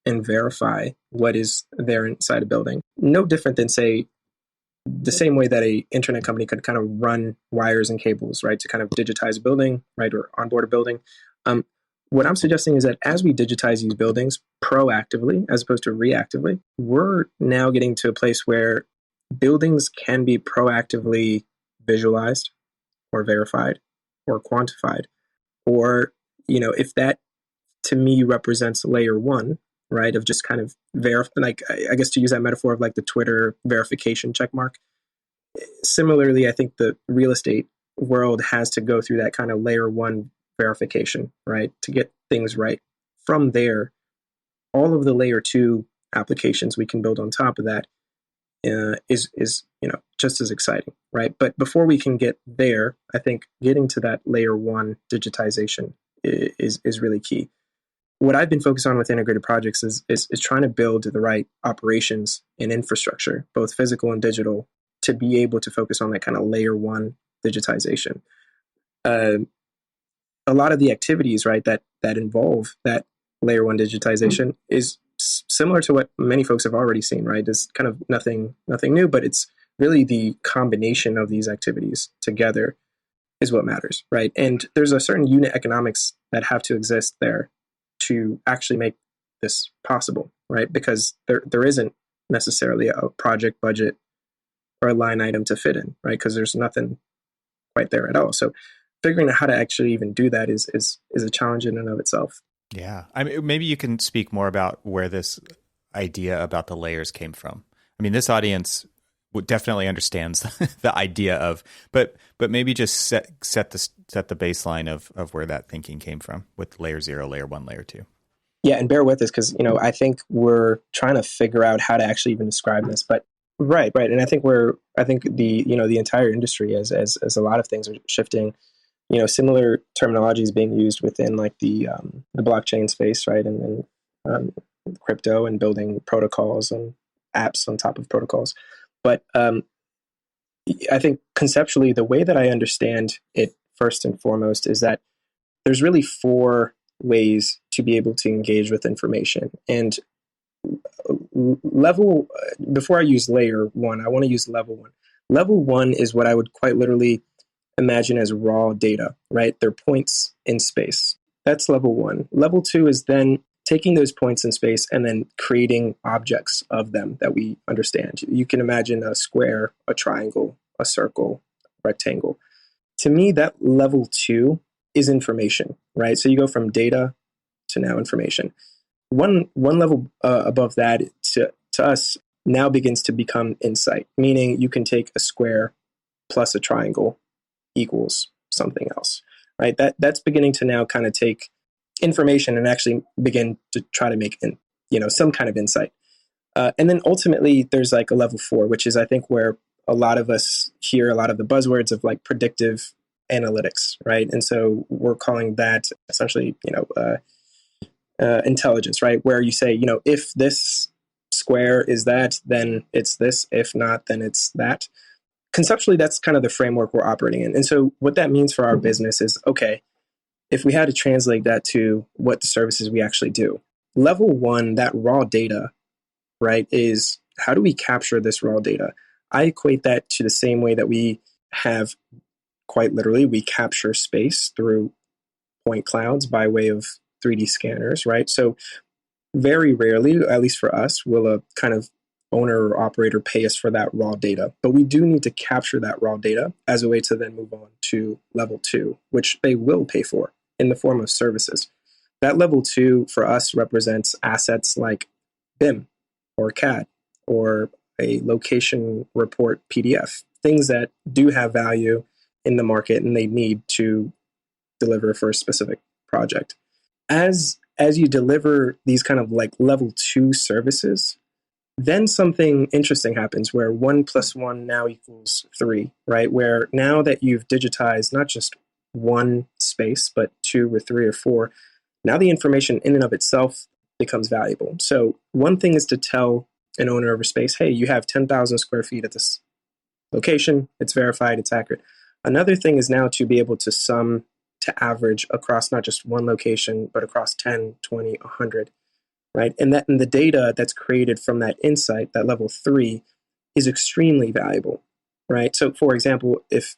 and verify what is there inside a building. No different than, say, the same way that a internet company could kind of run wires and cables, right, to kind of digitize a building, right, or onboard a building. What I'm suggesting is that as we digitize these buildings proactively, as opposed to reactively, we're now getting to a place where buildings can be proactively visualized or verified or quantified. Or, if that to me represents layer one, right, of just kind of like, I guess to use that metaphor of like the Twitter verification check mark. Similarly, I think the real estate world has to go through that kind of layer one verification, right, to get things right. From there, all of the layer two applications we can build on top of that is just as exciting, right? But before we can get there, I think getting to that layer one digitization is really key. What I've been focused on with integrated projects is trying to build the right operations and infrastructure, both physical and digital, to be able to focus on that kind of layer one digitization. A lot of the activities, right, that involve that layer one digitization is similar to what many folks have already seen, right? It's kind of nothing new, but it's really the combination of these activities together is what matters, right? And there's a certain unit economics that have to exist there to actually make this possible, right? Because there isn't necessarily a project budget or a line item to fit in, right? Because there's nothing quite there at all. So figuring out how to actually even do that is a challenge in and of itself. Yeah. I mean, maybe you can speak more about where this idea about the layers came from. I mean, this audience definitely understands the idea of, but maybe just set the baseline of where that thinking came from with layer 0, layer 1, layer 2. Yeah, and bear with us because I think we're trying to figure out how to actually even describe this. But right, and I think the entire industry, as a lot of things are shifting. Similar terminology is being used within like the blockchain space, right, and crypto and building protocols and apps on top of protocols. But I think conceptually, the way that I understand it first and foremost is that there's really 4 ways to be able to engage with information. And before I use layer 1, I want to use level 1. Level 1 is what I would quite literally imagine as raw data, right? They're points in space. That's level 1. Level 2 is then taking those points in space and then creating objects of them that we understand. You can imagine a square, a triangle, a circle, rectangle. To me, that level 2 is information, right? So you go from data to now information. One level above that to us now begins to become insight, meaning you can take a square plus a triangle equals something else, right? That's beginning to now kind of take information and actually begin to try to make some kind of insight. And then ultimately, there's like a level 4, which is I think where a lot of us hear a lot of the buzzwords of like predictive analytics, right? And so we're calling that essentially, intelligence, right? Where you say, if this square is that, then it's this. If not, then it's that. Conceptually, that's kind of the framework we're operating in. And so what that means for our business is, okay, if we had to translate that to what the services we actually do, level 1, that raw data, right, is how do we capture this raw data? I equate that to the same way that we have, quite literally, we capture space through point clouds by way of 3D scanners, right? So very rarely, at least for us, will a kind of owner or operator pay us for that raw data. But we do need to capture that raw data as a way to then move on to level 2, which they will pay for in the form of services. That level 2 for us represents assets like BIM or CAD or a location report PDF, things that do have value in the market and they need to deliver for a specific project. As you deliver these kind of like level 2 services, then something interesting happens where 1 + 1 now equals 3, right? Where now that you've digitized not just one space, but 2 or 3 or 4, now the information in and of itself becomes valuable. So one thing is to tell an owner of a space, hey, you have 10,000 square feet at this location. It's verified. It's accurate. Another thing is now to be able to sum to average across not just one location, but across 10, 20, 100, right? And the data that's created from that insight, that level 3, is extremely valuable, right? So for example, if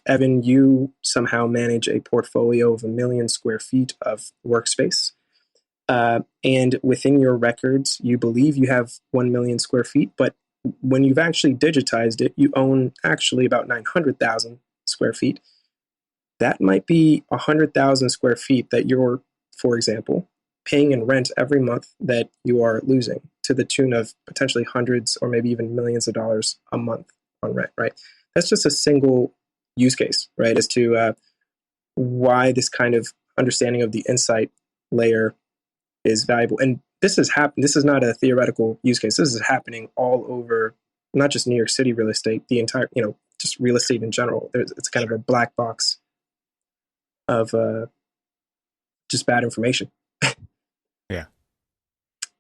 Evan, you somehow manage a portfolio of 1 million square feet of workspace, and within your records, you believe you have 1 million square feet, but when you've actually digitized it, you own actually about 900,000 square feet. That might be 100,000 square feet that you're, for example, paying in rent every month that you are losing to the tune of potentially hundreds or maybe even millions of dollars a month on rent, right? That's just a single use case, right, as to why this kind of understanding of the insight layer is valuable. And this is This is not a theoretical use case. This is happening all over, not just New York City real estate, the entire, just real estate in general. It's kind of a black box of just bad information. Yeah.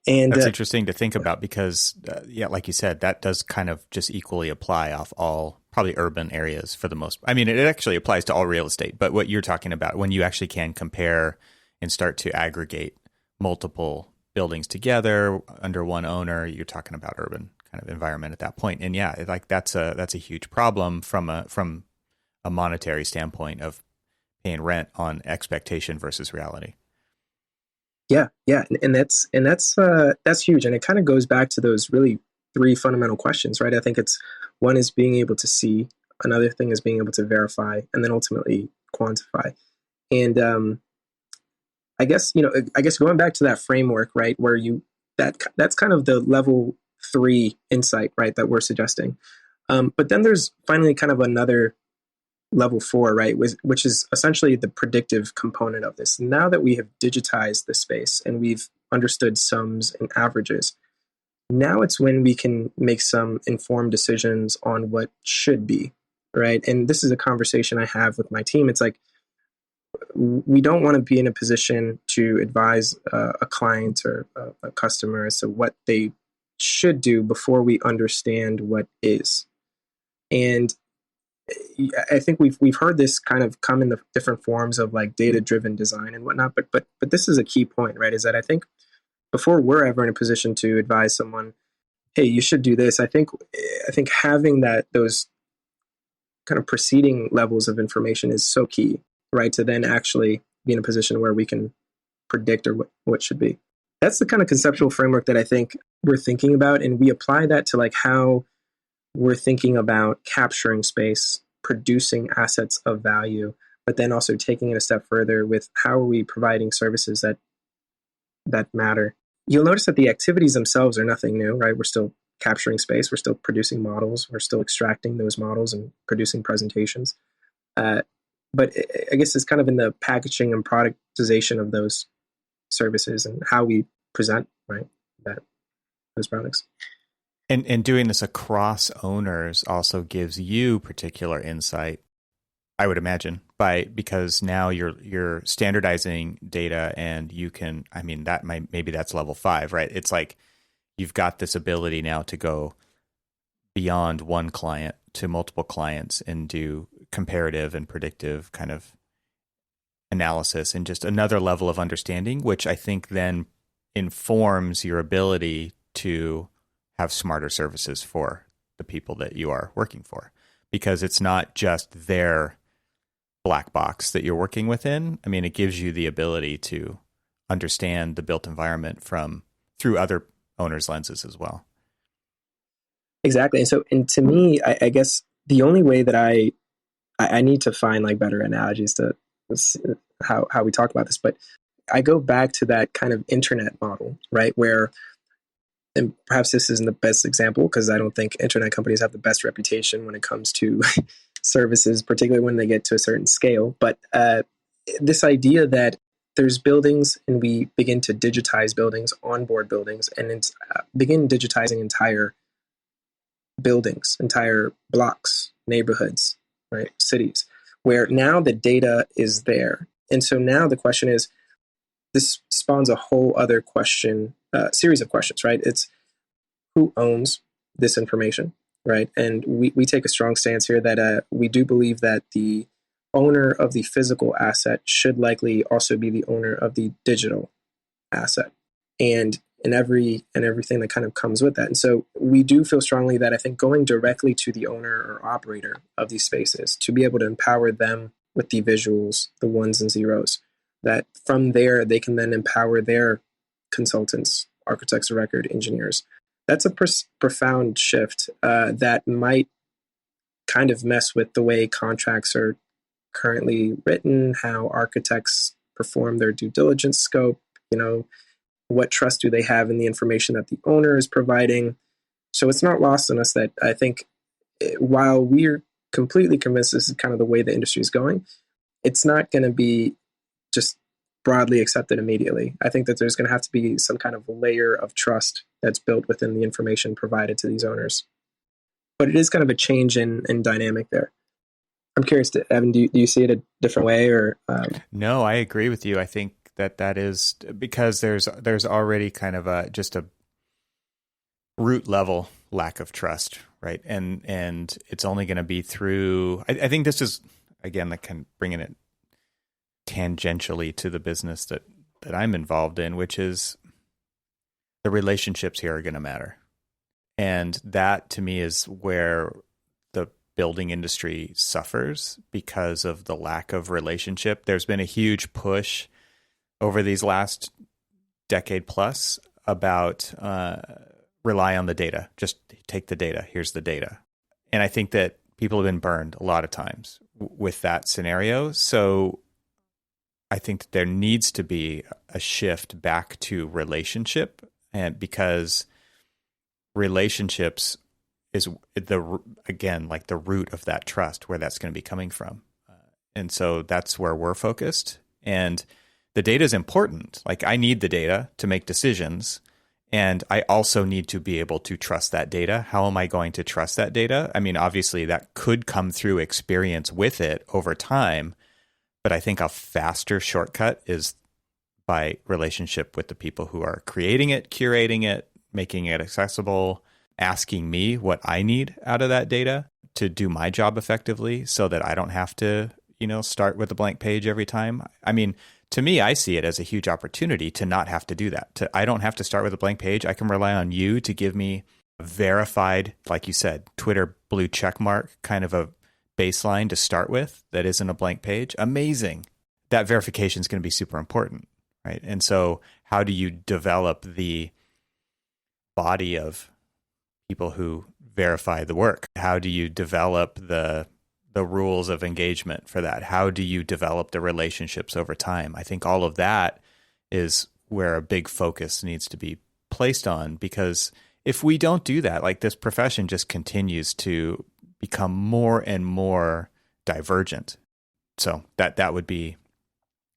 And that's interesting to think about because, like you said, that does kind of just equally apply off all probably urban areas for the most. I mean, it actually applies to all real estate. But what you're talking about, when you actually can compare and start to aggregate multiple buildings together under one owner, you're talking about urban kind of environment at that point. And yeah, like that's a huge problem from a monetary standpoint of paying rent on expectation versus reality. Yeah, and that's huge, and it kind of goes back to those really 3 fundamental questions, right? I think it's one is being able to see, another thing is being able to verify, and then ultimately quantify. And I guess going back to that framework, right, where that's kind of the level 3 insight, right, that we're suggesting. But then there's finally kind of another level 4, right, which is essentially the predictive component of this. Now that we have digitized the space and we've understood sums and averages, now it's when we can make some informed decisions on what should be, right? And this is a conversation I have with my team. It's like, we don't want to be in a position to advise a client or a customer as to what they should do before we understand what is. And I think we've heard this kind of come in the different forms of like data-driven design and whatnot, but this is a key point, right? Is that I think before we're ever in a position to advise someone, hey, you should do this, I think having those kind of preceding levels of information is so key, right? To then actually be in a position where we can predict or what should be. That's the kind of conceptual framework that I think we're thinking about, and we apply that to like how we're thinking about capturing space, producing assets of value, but then also taking it a step further with how are we providing services that matter. You'll notice that the activities themselves are nothing new, right? We're still capturing space. We're still producing models. We're still extracting those models and producing presentations. But I guess it's kind of in the packaging and productization of those services and how we present, right, those products. And doing this across owners also gives you particular insight, I would imagine, because now you're standardizing data, and you can, I mean, maybe that's level 5, right? It's like you've got this ability now to go beyond one client to multiple clients and do comparative and predictive kind of analysis and just another level of understanding, which I think then informs your ability to have smarter services for the people that you are working for, because it's not just their black box that you're working within. I mean, it gives you the ability to understand the built environment through other owners' lenses as well. Exactly. And to me, I guess the only way that I need to find like better analogies to how we talk about this, but I go back to that kind of internet model, right? Where, and perhaps this isn't the best example because I don't think internet companies have the best reputation when it comes to services, particularly when they get to a certain scale. But this idea that there's buildings and we begin to digitize buildings, onboard buildings, and it's, begin digitizing entire buildings, entire blocks, neighborhoods, right, cities, where now the data is there. And so now the question is, this spawns a whole other series of questions, right? It's who owns this information, right? And we take a strong stance here that we do believe that the owner of the physical asset should likely also be the owner of the digital asset, and everything that kind of comes with that. And so we do feel strongly that I think going directly to the owner or operator of these spaces to be able to empower them with the visuals, the ones and zeros, that from there they can then empower their consultants, architects of record, engineers. That's a profound shift that might kind of mess with the way contracts are currently written, how architects perform their due diligence scope, what trust do they have in the information that the owner is providing. So it's not lost on us that I think while we're completely convinced this is kind of the way the industry is going, it's not going to be just broadly accepted immediately. I think that there's going to have to be some kind of layer of trust that's built within the information provided to these owners. But it is kind of a change in dynamic there. I'm curious, Evan, do you see it a different way? Or No, I agree with you. I think that is because there's already kind of just a root level lack of trust, right? And it's only going to be through. I think this is again that can bringing it tangentially to the business that I'm involved in, which is the relationships here are going to matter, and that to me is where the building industry suffers because of the lack of relationship. There's been a huge push over these last decade plus about rely on the data. Just take the data. Here's the data. And I think that people have been burned a lot of times with that scenario. So I think that there needs to be a shift back to relationship, and because relationships is the root of that trust, where that's going to be coming from. And so that's where we're focused. And the data is important. Like, I need the data to make decisions, and I also need to be able to trust that data. How am I going to trust that data? I mean, obviously that could come through experience with it over time, but I think a faster shortcut is by relationship with the people who are creating it, curating it, making it accessible, asking me what I need out of that data to do my job effectively, so that I don't have to, start with a blank page every time. I mean, to me, I see it as a huge opportunity to not have to do that. I don't have to start with a blank page. I can rely on you to give me a verified, like you said, Twitter blue check mark kind of a baseline to start with that isn't a blank page. Amazing. That verification is going to be super important, right? And so how do you develop the body of people who verify the work? How do you develop the rules of engagement for that? How do you develop the relationships over time? I think all of that is where a big focus needs to be placed on, because if we don't do that, like this profession just continues to become more and more divergent. So that would be,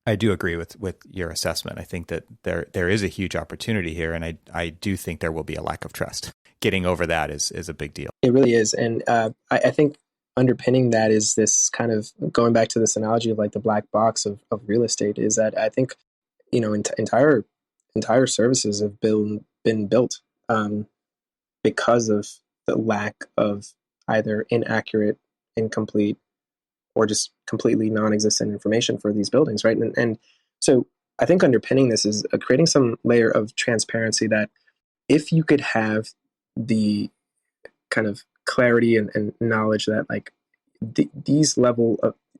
I do agree with your assessment. I think that there is a huge opportunity here, and I do think there will be a lack of trust. Getting over that is a big deal. It really is. And I think underpinning that is this kind of going back to this analogy of like the black box of real estate, is that I think, entire services have been built because of the lack of either inaccurate, incomplete, or just completely non-existent information for these buildings, right? And so I think underpinning this is creating some layer of transparency that if you could have the kind of clarity and knowledge that like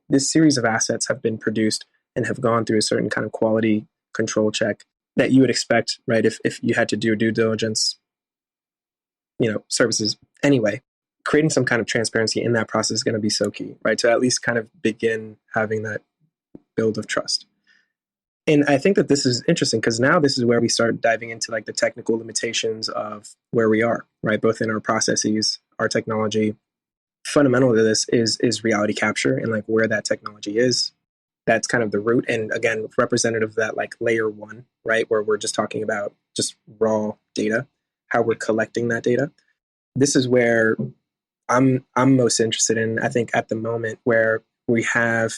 this series of assets have been produced and have gone through a certain kind of quality control check that you would expect, right? If you had to do due diligence, services anyway, creating some kind of transparency in that process is going to be so key, right? To at least kind of begin having that build of trust. And I think that this is interesting because now this is where we start diving into like the technical limitations of where we are, right? Both in our processes, our technology. Fundamental to this is reality capture and like where that technology is. That's kind of the root. And again, representative of that like layer one, right? Where we're just talking about just raw data, how we're collecting that data. This is where I'm most interested in, I think, at the moment, where we have,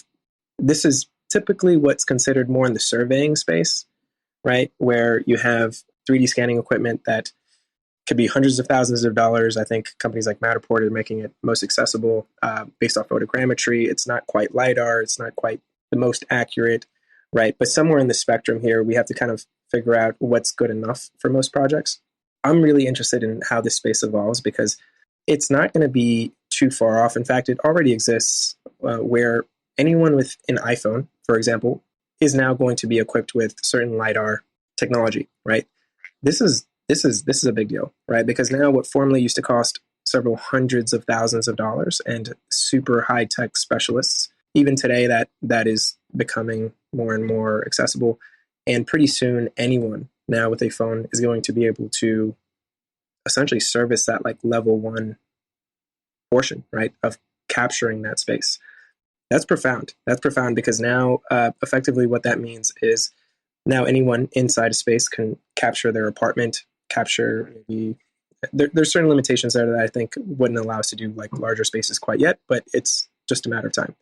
this is typically what's considered more in the surveying space, right? Where you have 3D scanning equipment that could be hundreds of thousands of dollars. I think companies like Matterport are making it most accessible based off photogrammetry. It's not quite LiDAR. It's not quite the most accurate, right? But somewhere in the spectrum here, we have to kind of figure out what's good enough for most projects. I'm really interested in how this space evolves because it's not going to be too far off. In fact, it already exists where anyone with an iPhone, for example, is now going to be equipped with certain LiDAR technology, right? This is a big deal, right? Because now what formerly used to cost several hundreds of thousands of dollars and super high tech specialists, even today that is becoming more and more accessible. And pretty soon anyone now with a phone is going to be able to essentially service that like level one portion, right, of capturing that space. That's profound. That's profound because now effectively what that means is now anyone inside a space can capture their apartment, capture maybe, there's certain limitations there that I think wouldn't allow us to do like larger spaces quite yet, but it's just a matter of time.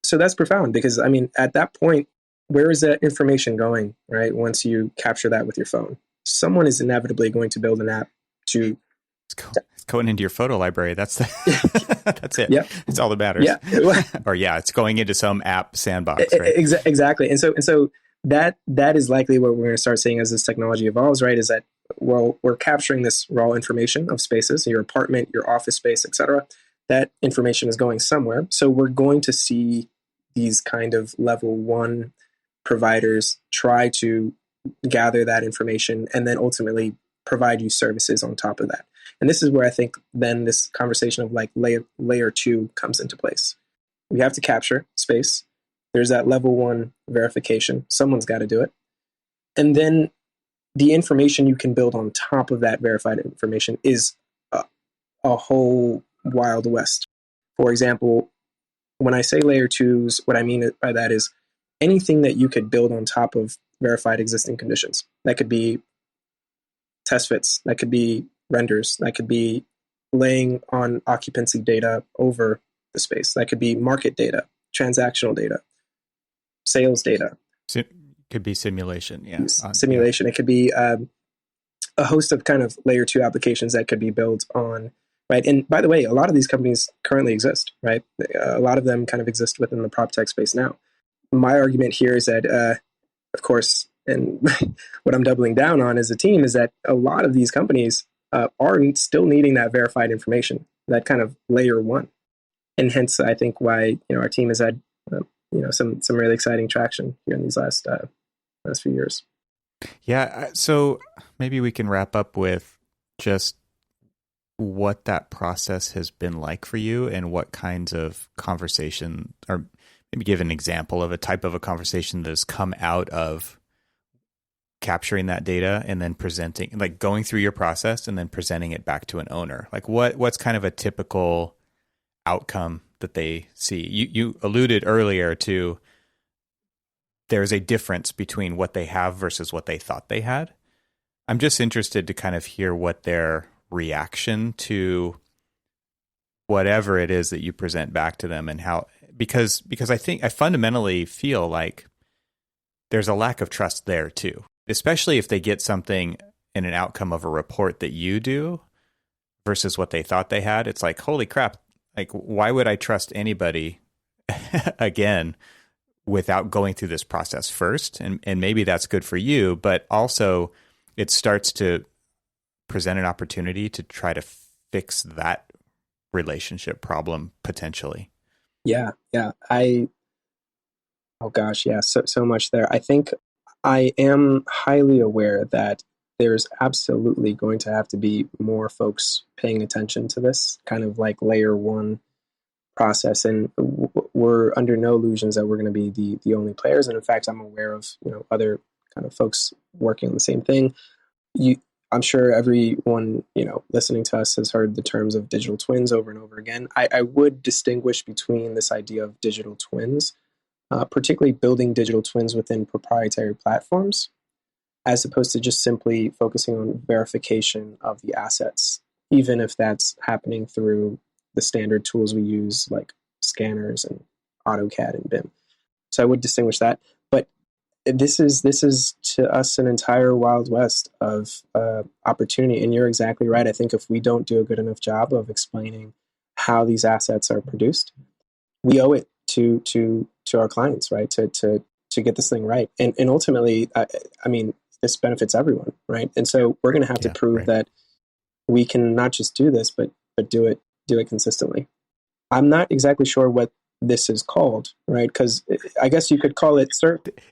So that's profound because, I mean, at that point, where is that information going, right? Once you capture that with your phone, someone is inevitably going to build an app to... It's going into your photo library. That's it. Yeah. It's all that matters. Yeah. Or it's going into some app sandbox, right? Exactly. And so that is likely what we're going to start seeing as this technology evolves, right? Is that, well, we're capturing this raw information of spaces, your apartment, your office space, et cetera. That information is going somewhere. So we're going to see these kind of level one providers try to gather that information and then ultimately provide you services on top of that. And this is where I think then this conversation of like layer two comes into place. We have to capture space. There's that level one verification. Someone's got to do it. And then the information you can build on top of that verified information is a whole Wild West. For example, when I say layer twos, what I mean by that is anything that you could build on top of verified existing conditions. That could be test fits, that could be renders, that could be laying on occupancy data over the space, that could be market data, transactional data, sales data. Could be simulation, yeah. Simulation. Yeah. It could be a host of kind of layer two applications that could be built on, right? And by the way, a lot of these companies currently exist, right? A lot of them kind of exist within the prop tech space now. My argument here is that, of course, and what I'm doubling down on as a team is that a lot of these companies are still needing that verified information, that kind of layer one. And hence, I think why our team has had some really exciting traction here in these last few years. Yeah. So maybe we can wrap up with just what that process has been like for you and what kinds of conversation, or maybe give an example of a type of a conversation that has come out of capturing that data and then presenting, like going through your process and then presenting it back to an owner? Like what's kind of a typical outcome that they see? You alluded earlier to there's a difference between what they have versus what they thought they had. I'm just interested to kind of hear what their reaction to whatever it is that you present back to them and how, because I fundamentally feel like there's a lack of trust there too, especially if they get something in an outcome of a report that you do versus what they thought they had. It's like, holy crap. Like, why would I trust anybody again without going through this process first? And maybe that's good for you, but also it starts to present an opportunity to try to fix that relationship problem potentially. Yeah. Oh gosh, yeah, so much there. I think I am highly aware that there's absolutely going to have to be more folks paying attention to this kind of like layer one process. And we're under no illusions that we're going to be the only players. And in fact, I'm aware of, other kind of folks working on the same thing. I'm sure everyone, listening to us has heard the terms of digital twins over and over again. I would distinguish between this idea of digital twins, particularly building digital twins within proprietary platforms, as opposed to just simply focusing on verification of the assets, even if that's happening through the standard tools we use like scanners and AutoCAD and BIM. So I would distinguish that. But this is to us an entire Wild West of opportunity. And you're exactly right. I think if we don't do a good enough job of explaining how these assets are produced, we owe it to our clients, right? To get this thing right. And ultimately, I mean, this benefits everyone, right? And so we're going to have to prove that we can not just do this, but do it consistently. I'm not exactly sure what this is called, right? Because I guess you could call it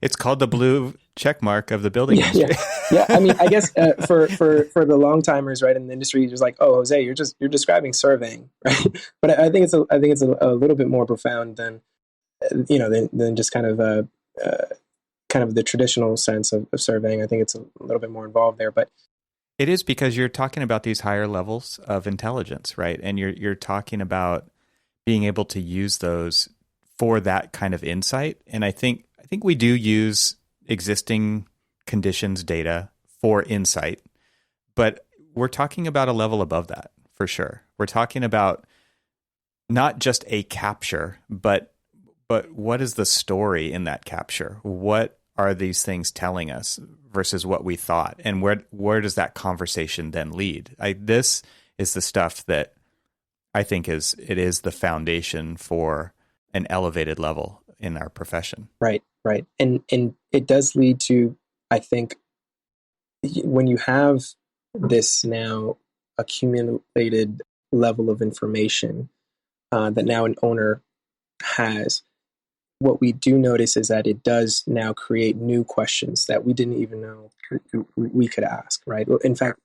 It's called the blue check mark of the building industry. Yeah. I mean, I guess for the long timers, right, in the industry, you're just like, oh, Jose, you're describing surveying, right? But I think it's a little bit more profound than than just kind of the traditional sense of surveying. I think it's a little bit more involved there, but it is, because you're talking about these higher levels of intelligence, right? And you're talking about being able to use those for that kind of insight. And I think we do use existing conditions data for insight, but we're talking about a level above that for sure. We're talking about not just a capture, but what is the story in that capture? What are these things telling us versus what we thought? And where does that conversation then lead? This is the stuff that I think is the foundation for an elevated level in our profession. Right. And it does lead to, I think, when you have this now accumulated level of information that now an owner has, what we do notice is that it does now create new questions that we didn't even know we could ask, right? In fact,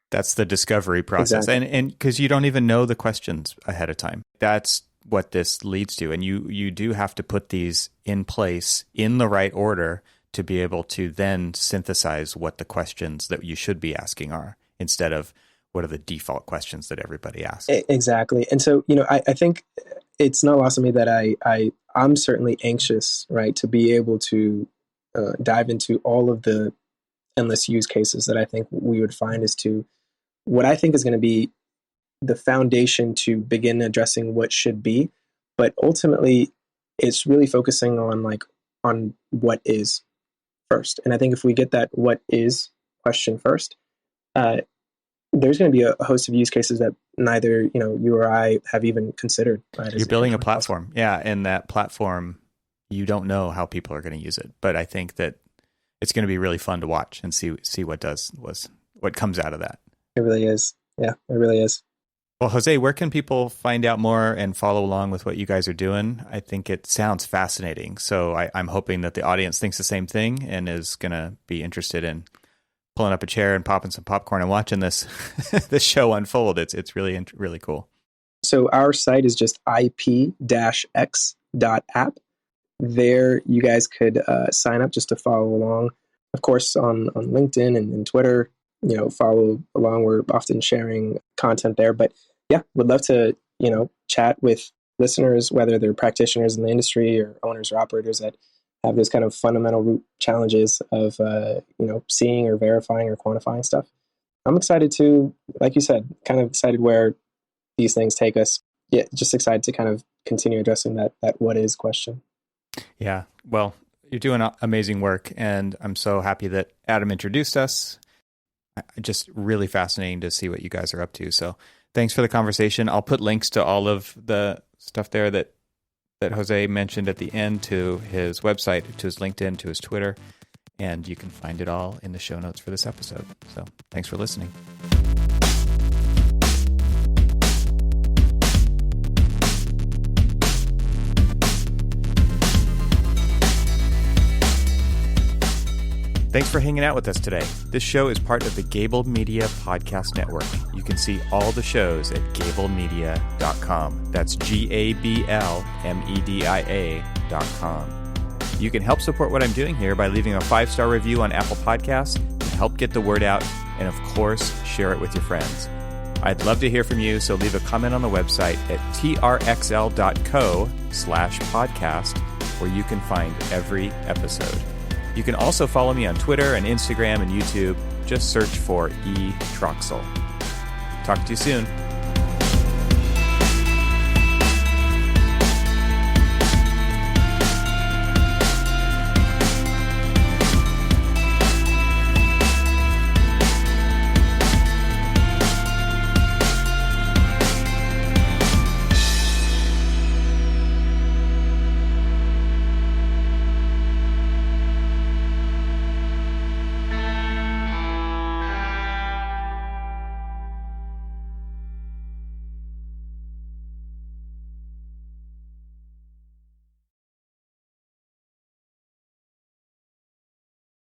that's the discovery process. Exactly. And because you don't even know the questions ahead of time. That's what this leads to. And you do have to put these in place in the right order to be able to then synthesize what the questions that you should be asking are, instead of what are the default questions that everybody asks. Exactly. And so, I think it's not lost on me that I'm certainly anxious, right, to be able to dive into all of the endless use cases that I think we would find as to what I think is going to be the foundation to begin addressing what should be. But ultimately, it's really focusing on what is first. And I think if we get that what is question first, there's going to be a host of use cases that neither you or I have even considered. Right? You're building a platform, and that platform, you don't know how people are going to use it, but I think that it's going to be really fun to watch and see what comes out of that. It really is. Yeah, it really is. Well, Jose, where can people find out more and follow along with what you guys are doing? I think it sounds fascinating. So I'm hoping that the audience thinks the same thing and is going to be interested in pulling up a chair and popping some popcorn and watching this this show unfold. It's really, really cool. So our site is just ip-x.app. There, you guys could sign up just to follow along. of course, on LinkedIn and Twitter. Follow along. We're often sharing content there. But yeah, would love to, chat with listeners, whether they're practitioners in the industry or owners or operators that have those kind of fundamental root challenges of, seeing or verifying or quantifying stuff. I'm excited to, like you said, kind of excited where these things take us. Yeah, just excited to kind of continue addressing that what is question. Yeah, well, you're doing amazing work, and I'm so happy that Adam introduced us. Just really fascinating to see what you guys are up to. So thanks for the conversation. I'll put links to all of the stuff there that Jose mentioned at the end, to his website, to his LinkedIn, to his Twitter, and you can find it all in the show notes for this episode. So thanks for listening. Thanks for hanging out with us today. This show is part of the Gable Media Podcast Network. You can see all the shows at gablemedia.com. That's GABLMEDIA.com. You can help support what I'm doing here by leaving a 5-star review on Apple Podcasts to help get the word out, and of course, share it with your friends. I'd love to hear from you, so leave a comment on the website at trxl.co/podcast, where you can find every episode. You can also follow me on Twitter and Instagram and YouTube. Just search for eTroxel. Talk to you soon.